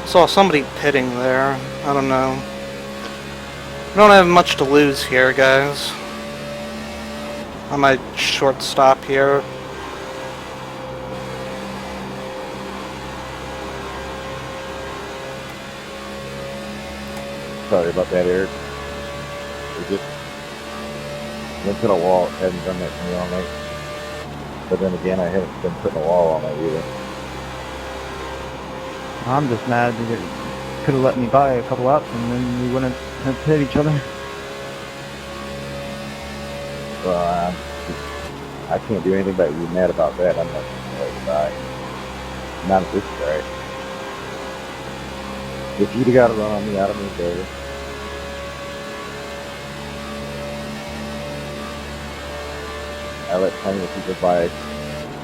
Speaker 1: Saw somebody pitting there. I don't know. I don't have much to lose here, guys. I might short stop here.
Speaker 3: Sorry about that, Eric. We just went to the wall. Hadn't done that to me all night. But then again, I haven't been putting a wall all night either.
Speaker 10: I'm just mad that you could have let me by a couple laps and then we wouldn't have hit each other.
Speaker 3: Well, I can't do anything but be mad about that. I'm not going to let you die. Not at this rate. If you'd have got a run on me, I'd have moved over. I let plenty of people by.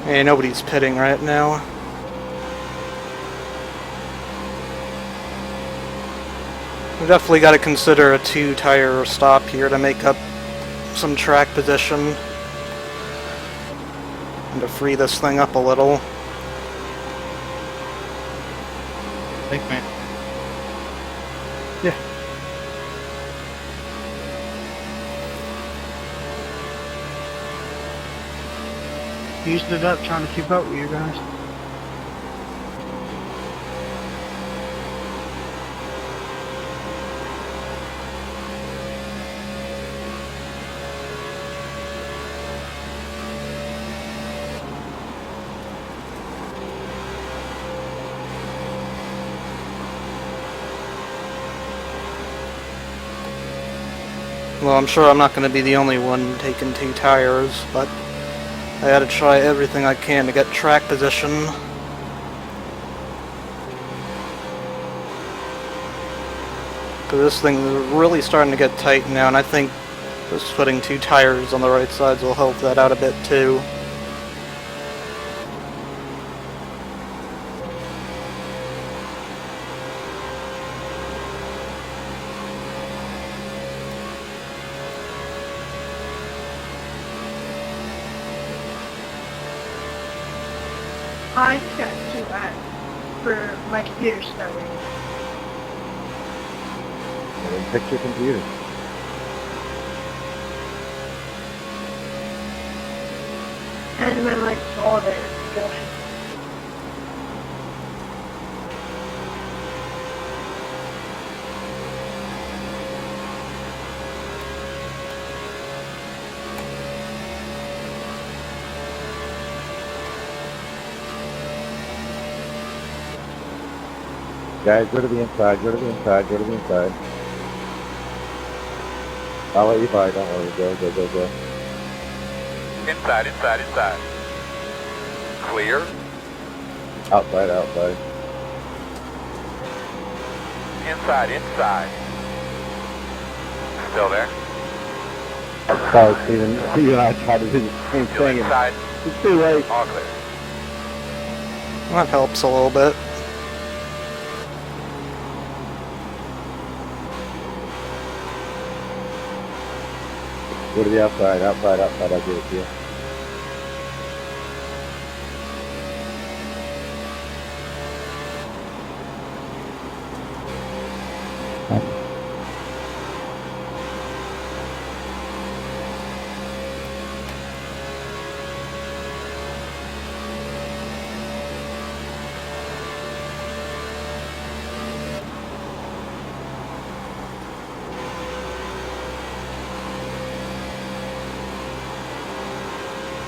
Speaker 1: Hey, nobody's pitting right now. We definitely got to consider a 2-tire stop here to make up some track position and to free this thing up a little.
Speaker 5: Thanks, man.
Speaker 7: Used it up trying to keep up with you guys.
Speaker 1: Well, I'm sure I'm not going to be the only one taking 2 tires, but I gotta try everything I can to get track position. Because this thing is really starting to get tight now, and I think just putting 2 tires on the right sides will help that out a bit too.
Speaker 6: I just got 2 apps for my computer starting.
Speaker 3: I didn't fix your computer.
Speaker 6: And then like all there. Good.
Speaker 3: Guys, go to the inside, go to the inside, go to the inside. I'll let you by, don't worry. Go, go, go, go.
Speaker 2: Inside, inside, inside. Clear.
Speaker 3: Outside, outside.
Speaker 2: Inside, inside. Still there.
Speaker 3: Sorry, Steven. Steve and I tried to do the same
Speaker 2: Still
Speaker 3: thing.
Speaker 2: inside.
Speaker 3: It's too late.
Speaker 2: All clear.
Speaker 1: That helps a little bit.
Speaker 3: Go to the outside, outside, outside. I'll give it to you.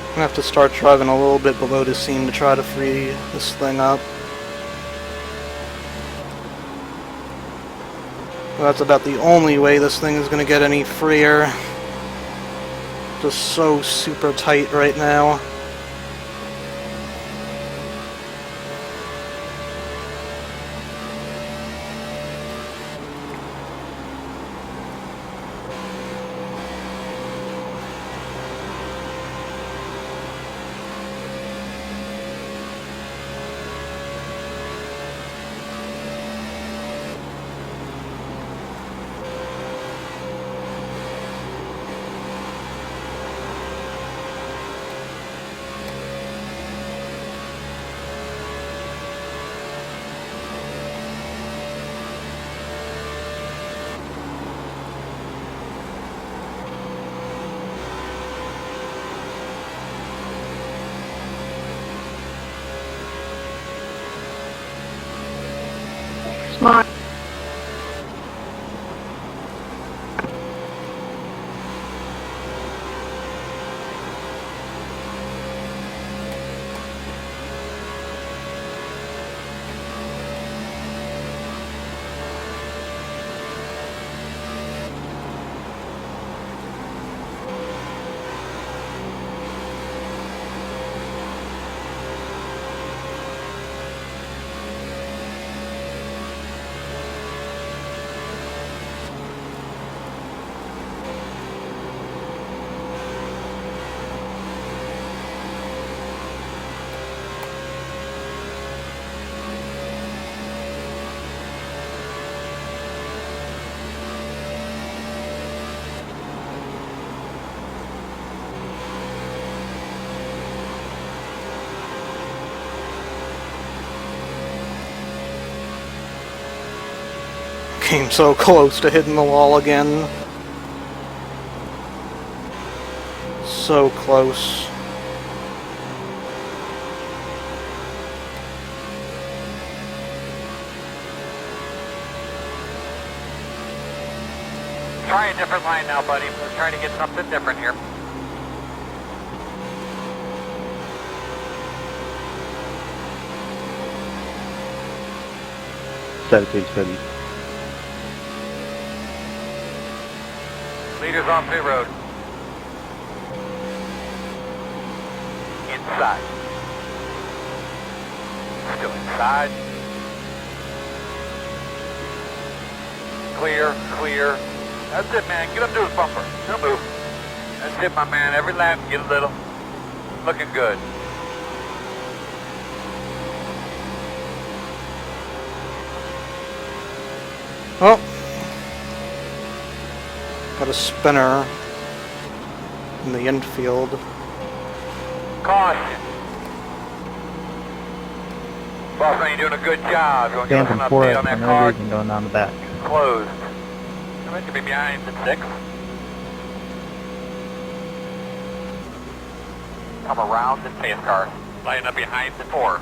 Speaker 1: I'm gonna have to start driving a little bit below the seam to try to free this thing up. That's about the only way this thing is gonna get any freer. Just so super tight right now.
Speaker 6: Smart.
Speaker 1: Came so close to hitting the wall again. So close.
Speaker 2: Try a different line now, buddy. We're trying to get something different here.
Speaker 10: Steady.
Speaker 2: Leaders on pit road. Inside. Still inside. Clear, clear. That's it, man. Get up to his bumper. Don't move. That's it, my man. Every lap, get a little. Looking good.
Speaker 1: Oh. Got a spinner in the infield.
Speaker 2: Caution. Boss man, you're doing a good job. You want to give us an
Speaker 10: Damping
Speaker 2: update
Speaker 10: 4X
Speaker 2: on
Speaker 10: for
Speaker 2: that
Speaker 10: no
Speaker 2: car?
Speaker 10: reason going down the back.
Speaker 2: Closed. I meant to be behind the 6. Come around the pace car. Line up behind the 4.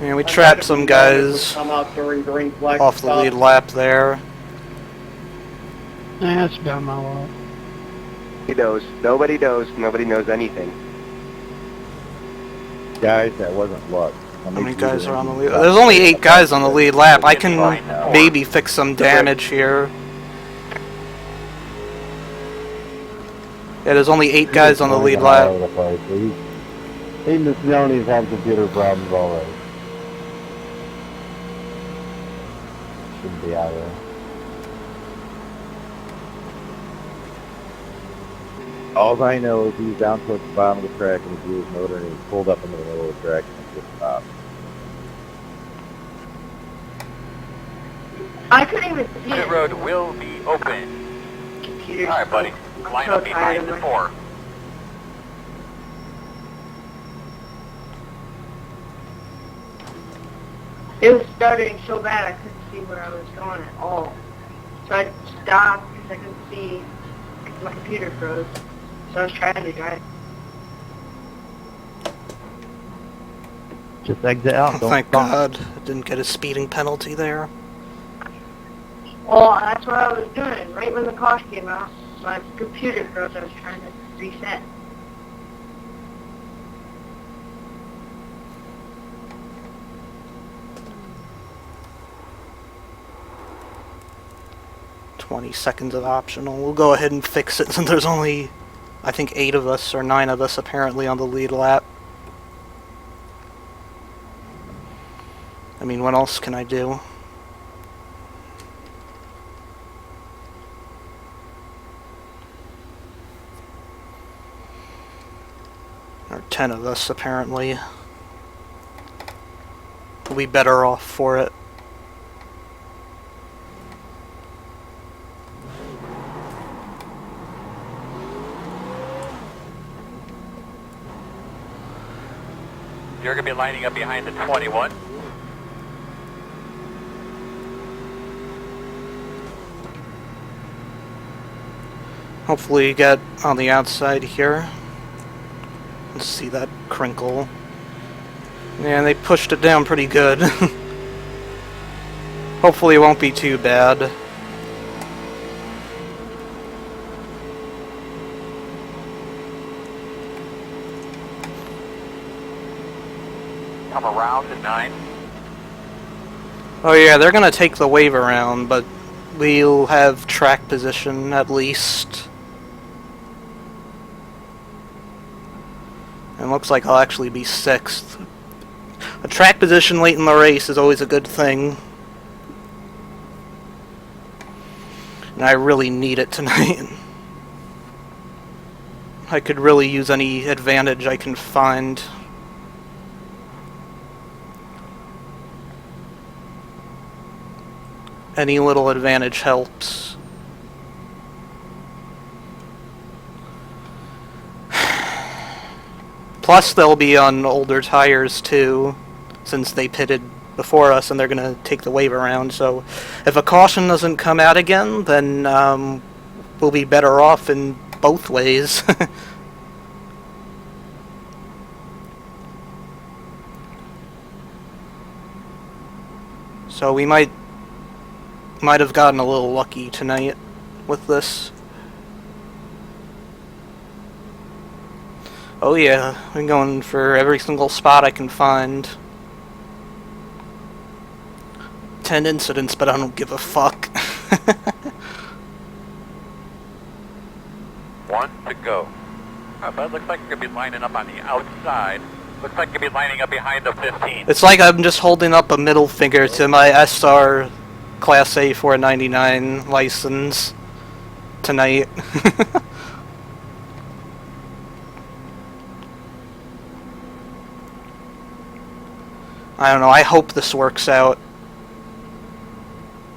Speaker 1: Yeah, we trapped some guys
Speaker 4: Come out during green flag.
Speaker 1: off the lead lap there.
Speaker 7: Nah, that's about my luck.
Speaker 9: He knows. Nobody knows. Nobody knows anything.
Speaker 3: Guys, that wasn't luck.
Speaker 1: How many guys are on the lead? There's only 8 guys on the lead lap. I can maybe fix some damage here. Yeah, there's only 8 guys on the lead lap.
Speaker 3: Even the Snowies have computer problems already. Shouldn't be out there. All I know is he's down towards the bottom of the track and he blew his motor and he pulled up into the middle of the track and just stopped.
Speaker 6: I couldn't even see
Speaker 2: Pit
Speaker 6: it.
Speaker 2: road will be open.
Speaker 6: Computer's
Speaker 2: Alright, buddy.
Speaker 6: I'm
Speaker 2: Line
Speaker 6: so
Speaker 2: up
Speaker 6: tired
Speaker 2: behind
Speaker 6: of
Speaker 2: the
Speaker 6: my-
Speaker 2: 4.
Speaker 6: It was stuttering so bad I couldn't see where I was going at all. So I stopped because I couldn't see because my computer froze. So I was trying to drive.
Speaker 10: Just exit out. Don't
Speaker 1: Thank
Speaker 10: stop.
Speaker 1: God I didn't get a speeding penalty there.
Speaker 6: Well, that's what I was doing. Right when the car came out, my computer froze. I was trying to reset.
Speaker 1: "20 seconds of optional." We'll go ahead and fix it since there's only, I think, 8 of us or 9 of us apparently on the lead lap. I mean, what else can I do? Or 10 of us apparently. We'll be better off for it.
Speaker 2: You're going to be lining up behind the 21.
Speaker 1: Hopefully you get on the outside here. Let's see that crinkle. Yeah, they pushed it down pretty good. Hopefully it won't be too bad.
Speaker 2: Come around at 9.
Speaker 1: Oh yeah, they're gonna take the wave around, but we'll have track position at least. And looks like I'll actually be 6th. A track position late in the race is always a good thing. And I really need it tonight. I could really use any advantage I can find. Any little advantage helps. Plus, they'll be on older tires too, since they pitted before us and they're going to take the wave around. So, if a caution doesn't come out again, then we'll be better off in both ways. So we might have gotten a little lucky tonight with this. Oh yeah, I'm going for every single spot I can find. 10 incidents, but I don't give a fuck.
Speaker 2: 1 to go. But it looks like you're going to be lining up on the outside. Looks like you'll be lining up behind the 15.
Speaker 1: It's like I'm just holding up a middle finger to my SR Class A 499 license tonight. I don't know, I hope this works out.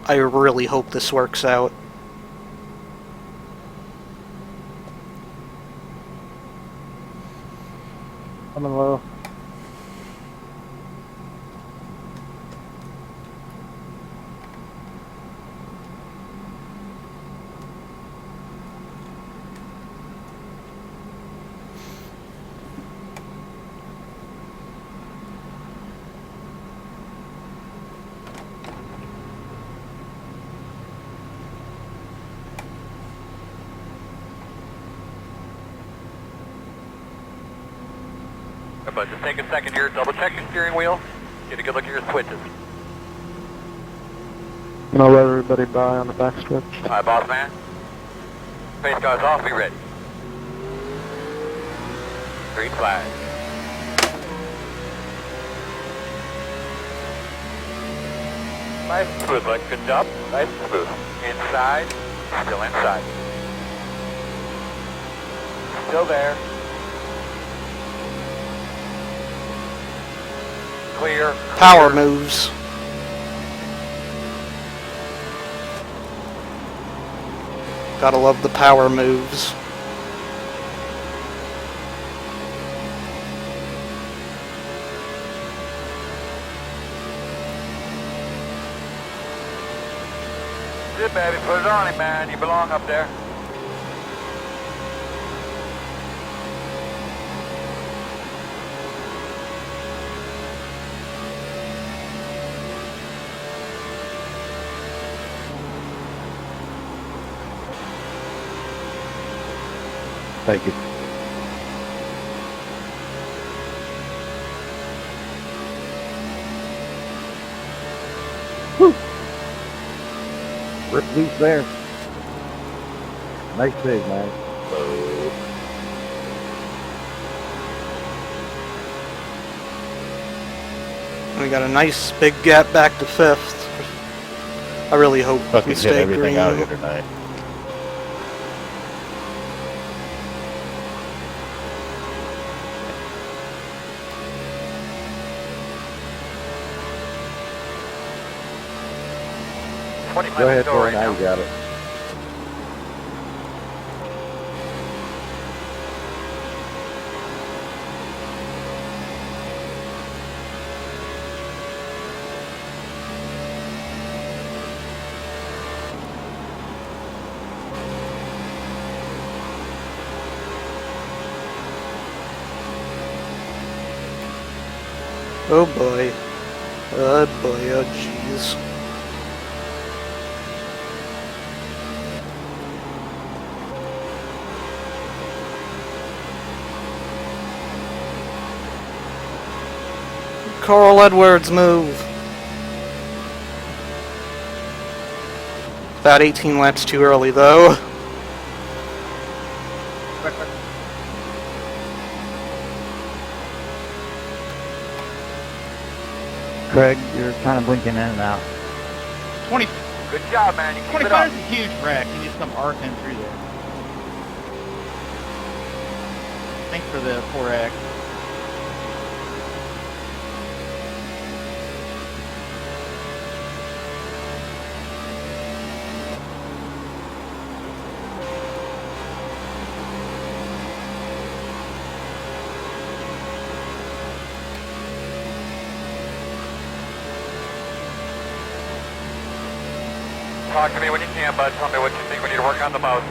Speaker 1: I really hope this works out.
Speaker 10: Coming low.
Speaker 2: But just take a second here, double check your steering wheel, get a good look at your switches.
Speaker 8: And I'll let everybody by on the backstretch.
Speaker 2: Alright, boss man. Pace car's off, be ready. Green flag. Nice and smooth, bud. Good job. Nice and smooth. Inside, still inside. Still there. Clear.
Speaker 1: Power moves. Gotta love the power moves.
Speaker 2: Good, baby. Put it on him, man. You belong up there.
Speaker 3: Thank you. Woo! Rip loose there. Nice dig, man.
Speaker 1: We got a nice big gap back to 5th. I really hope
Speaker 3: Fucking
Speaker 1: we
Speaker 3: hit
Speaker 1: stay
Speaker 3: everything
Speaker 1: green.
Speaker 3: out here tonight. Go ahead, Troy. Now you got it.
Speaker 1: Oh boy. Oh boy, oh jeez. Carl Edwards, move! About 18 laps too early, though.
Speaker 10: Craig, you're kind of blinking in and out.
Speaker 5: 20,
Speaker 2: Good job, man. You keep it
Speaker 5: 25
Speaker 2: up.
Speaker 5: is a huge wreck. You just come arcing through there. Thanks for the 4X.
Speaker 2: Talk to me when you can, bud. Tell me what you think we need to work on the most.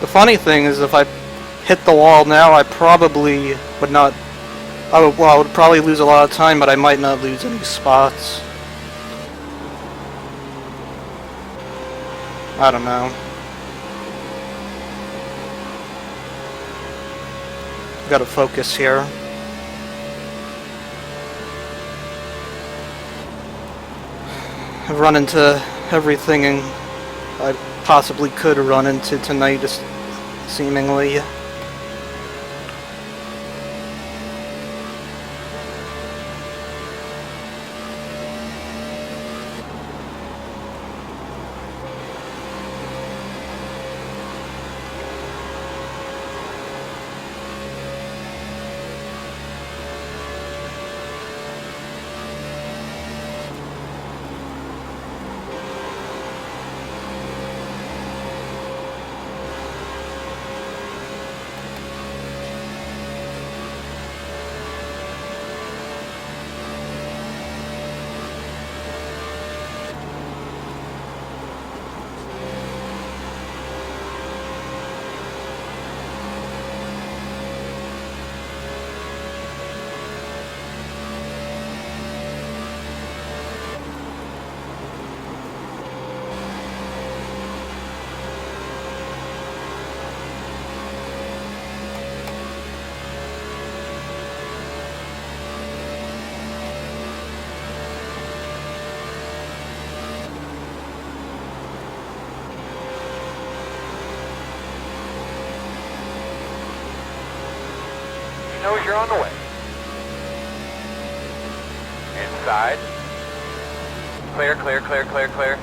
Speaker 1: The funny thing is, if I hit the wall now, I probably would not... I would probably lose a lot of time, but I might not lose any spots. I don't know. Gotta focus here. I've run into everything I possibly could run into tonight, just seemingly.
Speaker 2: Knows you're on the way. Inside. Clear, clear, clear, clear, clear.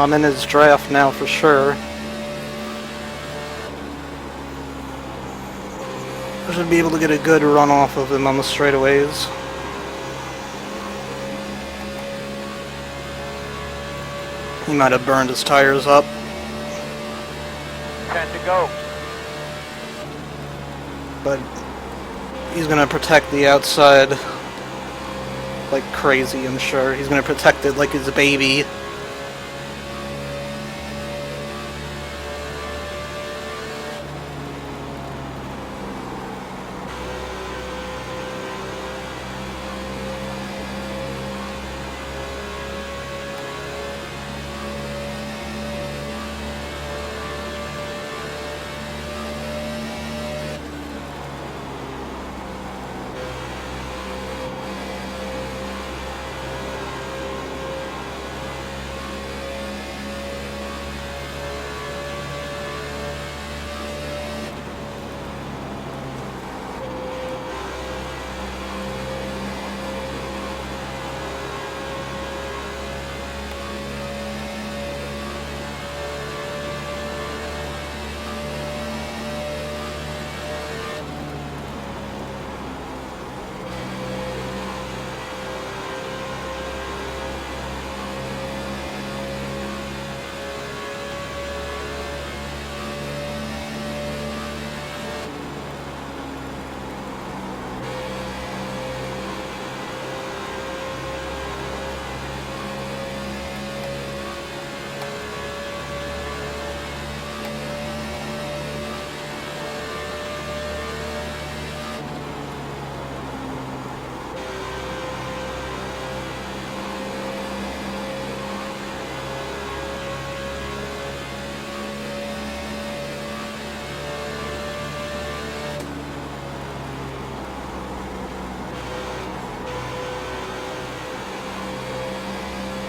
Speaker 1: I'm in his draft now for sure. I should be able to get a good run off of him on the straightaways. He might have burned his tires up.
Speaker 2: 10 to go.
Speaker 1: But he's gonna protect the outside like crazy, I'm sure. He's gonna protect it like his baby.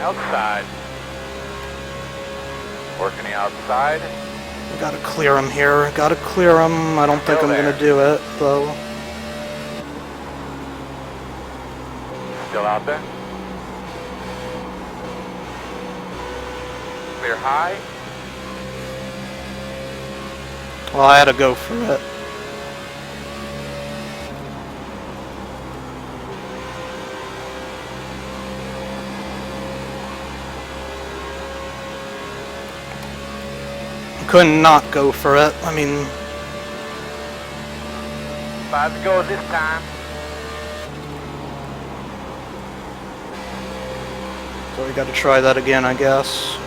Speaker 2: Outside. Working the outside.
Speaker 1: Gotta clear him here. Gotta clear him. I don't think
Speaker 2: Still
Speaker 1: I'm
Speaker 2: there.
Speaker 1: gonna do it, though.
Speaker 2: Still out there. Clear high.
Speaker 1: Well, I had to go for it. Couldn't not go for it. I mean,
Speaker 2: 5 to go this time.
Speaker 1: so we gotta try that again, I guess.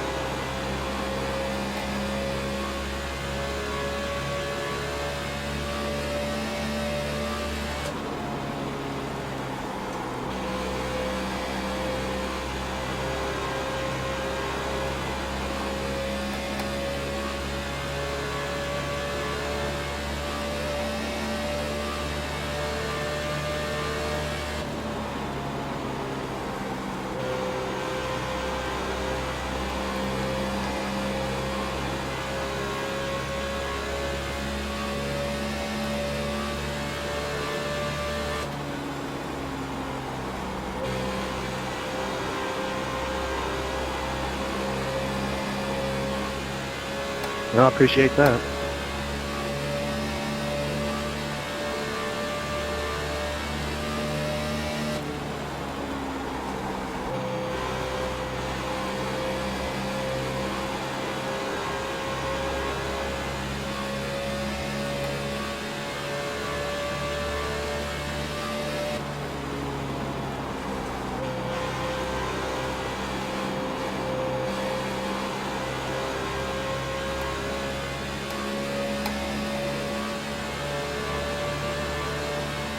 Speaker 10: No, I appreciate that.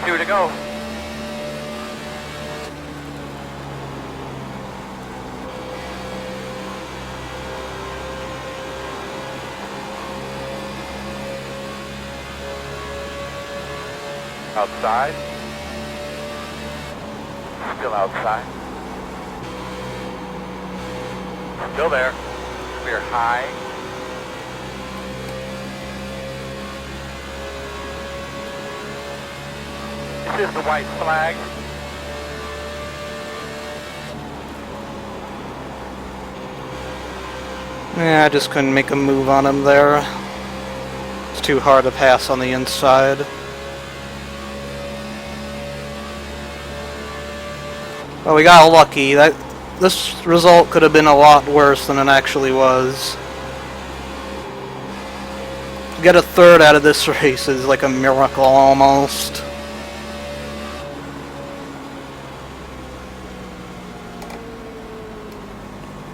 Speaker 2: Two to go. Outside. Still outside. Still there. Clear high. This is the white flag.
Speaker 1: Yeah, I just couldn't make a move on him there. It's too hard to pass on the inside. Well, we got lucky. This result could have been a lot worse than it actually was. To get a third out of this race is like a miracle almost.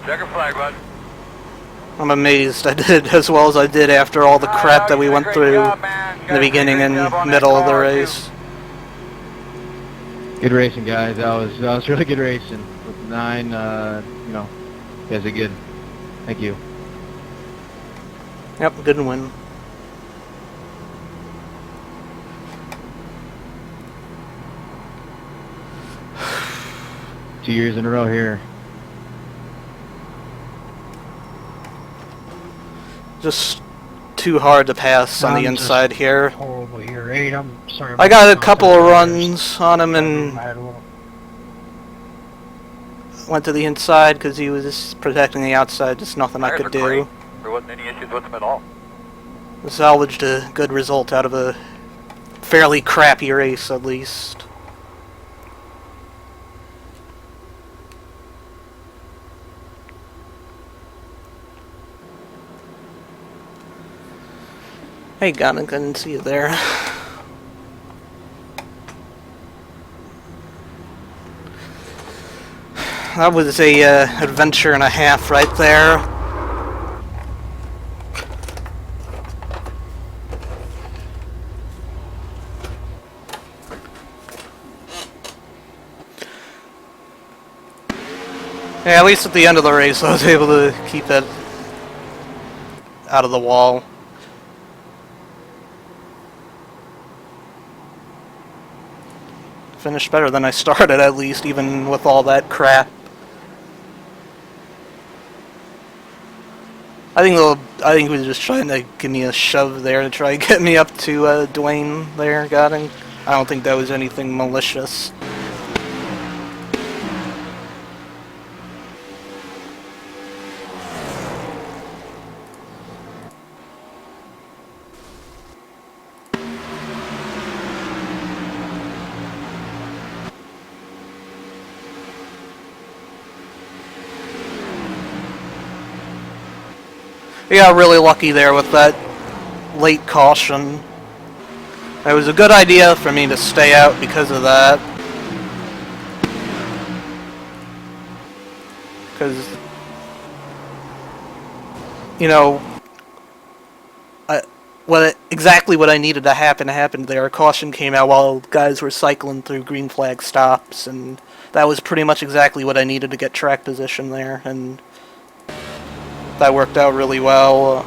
Speaker 2: Checker flag, bud.
Speaker 1: I'm amazed I did as well as I did after all the crap that we went through in the beginning and middle of the race.
Speaker 10: Good racing, guys. That was really good racing. With 9, you know, you guys are good. Thank you.
Speaker 1: Yep, good win.
Speaker 10: Two years in a row here.
Speaker 1: Just too hard to pass on the
Speaker 7: I'm just
Speaker 1: inside here.
Speaker 7: Horrible here. 8, I'm sorry.
Speaker 1: I got a couple of runs on him and went to the inside because he was protecting the outside. Just nothing I
Speaker 2: Tires
Speaker 1: could
Speaker 2: are
Speaker 1: do.
Speaker 2: great. There wasn't any issues with them at all.
Speaker 1: Salvaged a good result out of a fairly crappy race, at least. Hey, Gunn, couldn't see you there. That was a adventure and a half right there. Yeah, at least at the end of the race I was able to keep it out of the wall. Finished better than I started, at least, even with all that crap. I think he was just trying to give me a shove there to try and get me up to Dwayne there. Got him. I don't think that was anything malicious. We got really lucky there with that late caution. It was a good idea for me to stay out because of that. Because, you know, exactly what I needed to happen happened there. A caution came out while guys were cycling through green flag stops, and that was pretty much exactly what I needed to get track position there, and that worked out really well.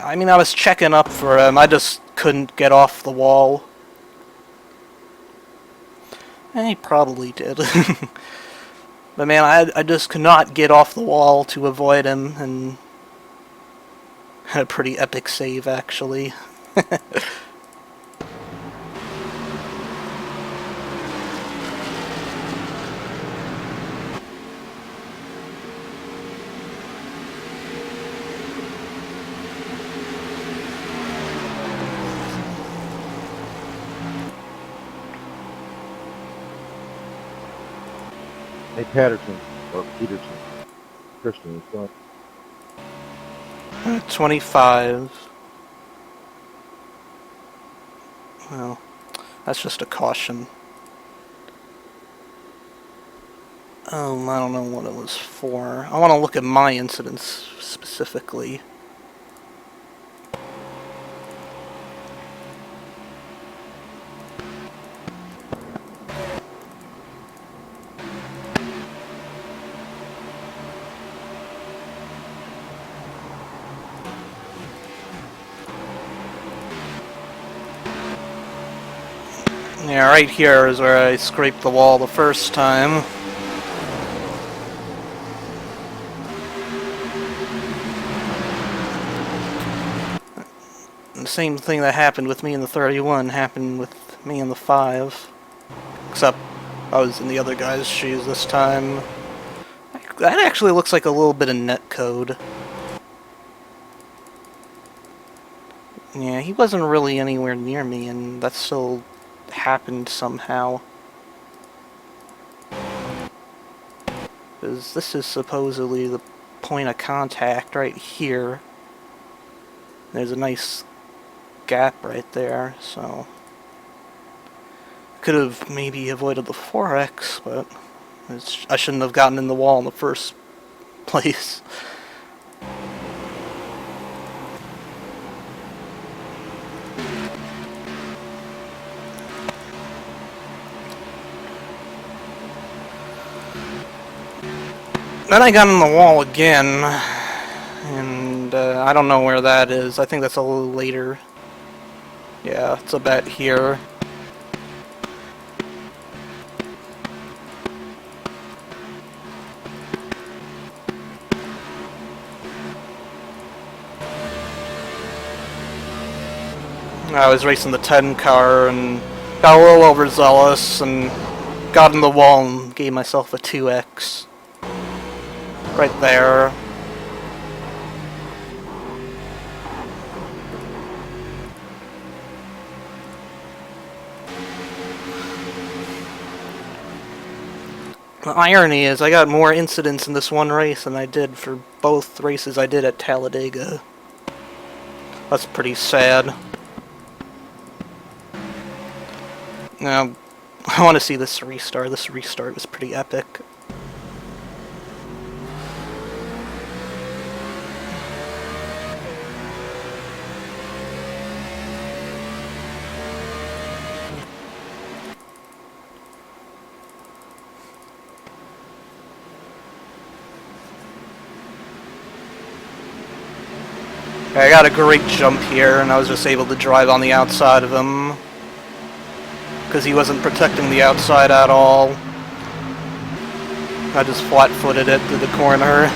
Speaker 1: I mean, I was checking up for him, I just couldn't get off the wall. And he probably did. But man, I just could not get off the wall to avoid him, and had a pretty epic save, actually.
Speaker 3: Hey, Patterson, or Peterson. Christian, you still
Speaker 1: 25. Well, that's just a caution. I don't know what it was for. I want to look at my incidents specifically. Yeah, right here is where I scraped the wall the first time. And the same thing that happened with me in the 31 happened with me in the 5. Except I was in the other guy's shoes this time. That actually looks like a little bit of netcode. Yeah, he wasn't really anywhere near me, and that still happened somehow. Because this is supposedly the point of contact right here. There's a nice gap right there, so could have maybe avoided the 4X, but I shouldn't have gotten in the wall in the first place. Then I got in the wall again, and I don't know where that is. I think that's a little later. Yeah, it's about here. I was racing the 10 car and got a little overzealous and got in the wall and gave myself a 2X. Right there. The irony is I got more incidents in this one race than I did for both races I did at Talladega. That's pretty sad. Now, I want to see this restart. This restart was pretty epic. I got a great jump here, and I was just able to drive on the outside of him, because he wasn't protecting the outside at all. I just flat-footed it to the corner.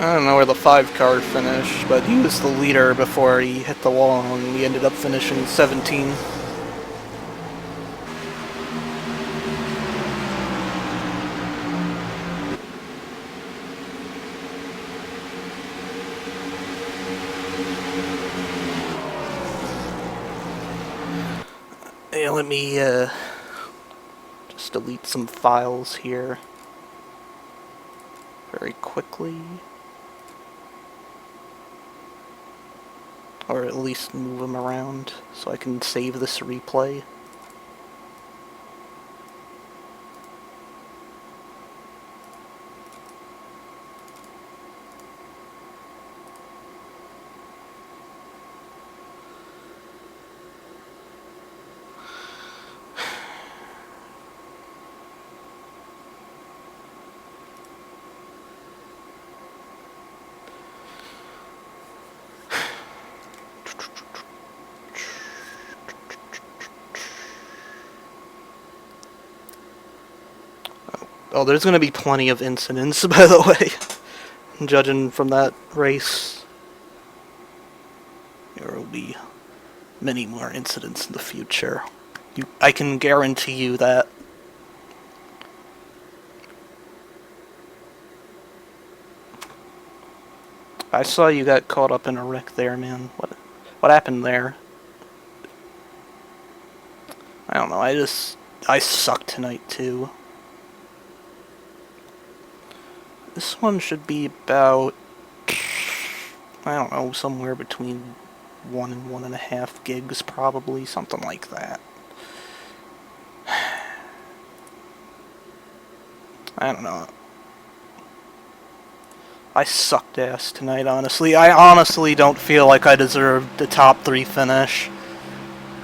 Speaker 1: I don't know where the 5-car finished, but he was the leader before he hit the wall, and he ended up finishing 17. Yeah, let me just delete some files here very quickly. Or at least move them around so I can save this replay. Oh, there's going to be plenty of incidents, by the way. Judging from that race, there will be many more incidents in the future. I can guarantee you that. I saw you got caught up in a wreck there, man. What happened there? I don't know, I suck tonight, too. This one should be about, I don't know, somewhere between 1 and 1.5 gigs, probably, something like that. I don't know. I sucked ass tonight, honestly. I honestly don't feel like I deserved the top 3 finish.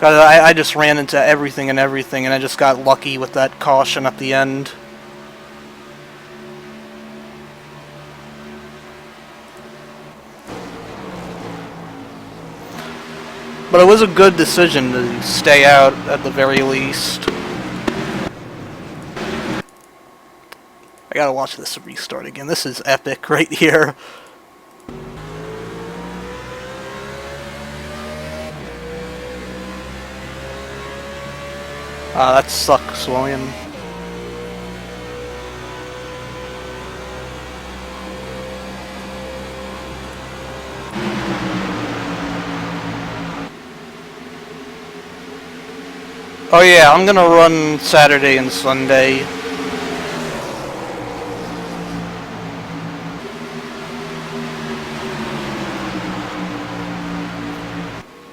Speaker 1: Cause I just ran into everything, and I just got lucky with that caution at the end. But it was a good decision to stay out at the very least. I gotta watch this restart again. This is epic right here. That sucks, William. Oh yeah, I'm gonna run Saturday and Sunday.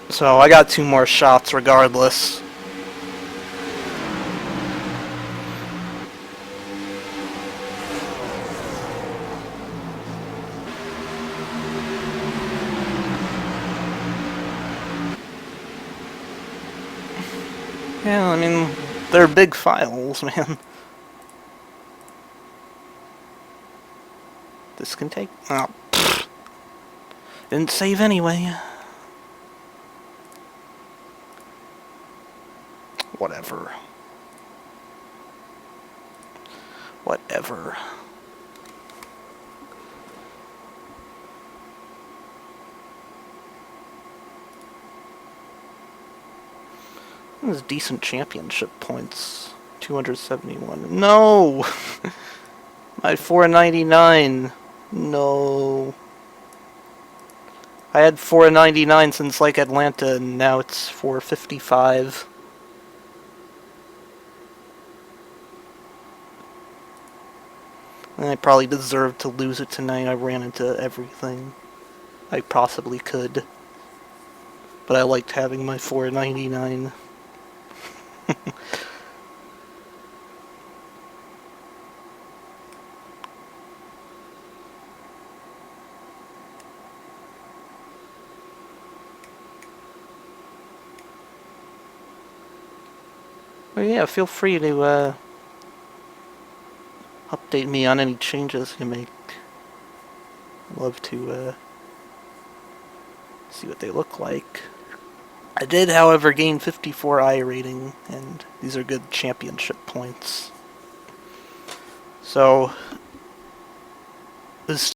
Speaker 1: So I got 2 more shots regardless. Yeah, I mean, they're big files, man. This can take... Oh, pfft. Didn't save anyway. Whatever. Whatever. This is decent championship points. 271. No! My 499. No. I had 499 since like Atlanta, and now it's 455. And I probably deserved to lose it tonight. I ran into everything I possibly could. But I liked having my 499. Well, yeah, feel free to update me on any changes you make. I'd love to see what they look like. I did, however, gain 54 iRating, and these are good championship points. So, this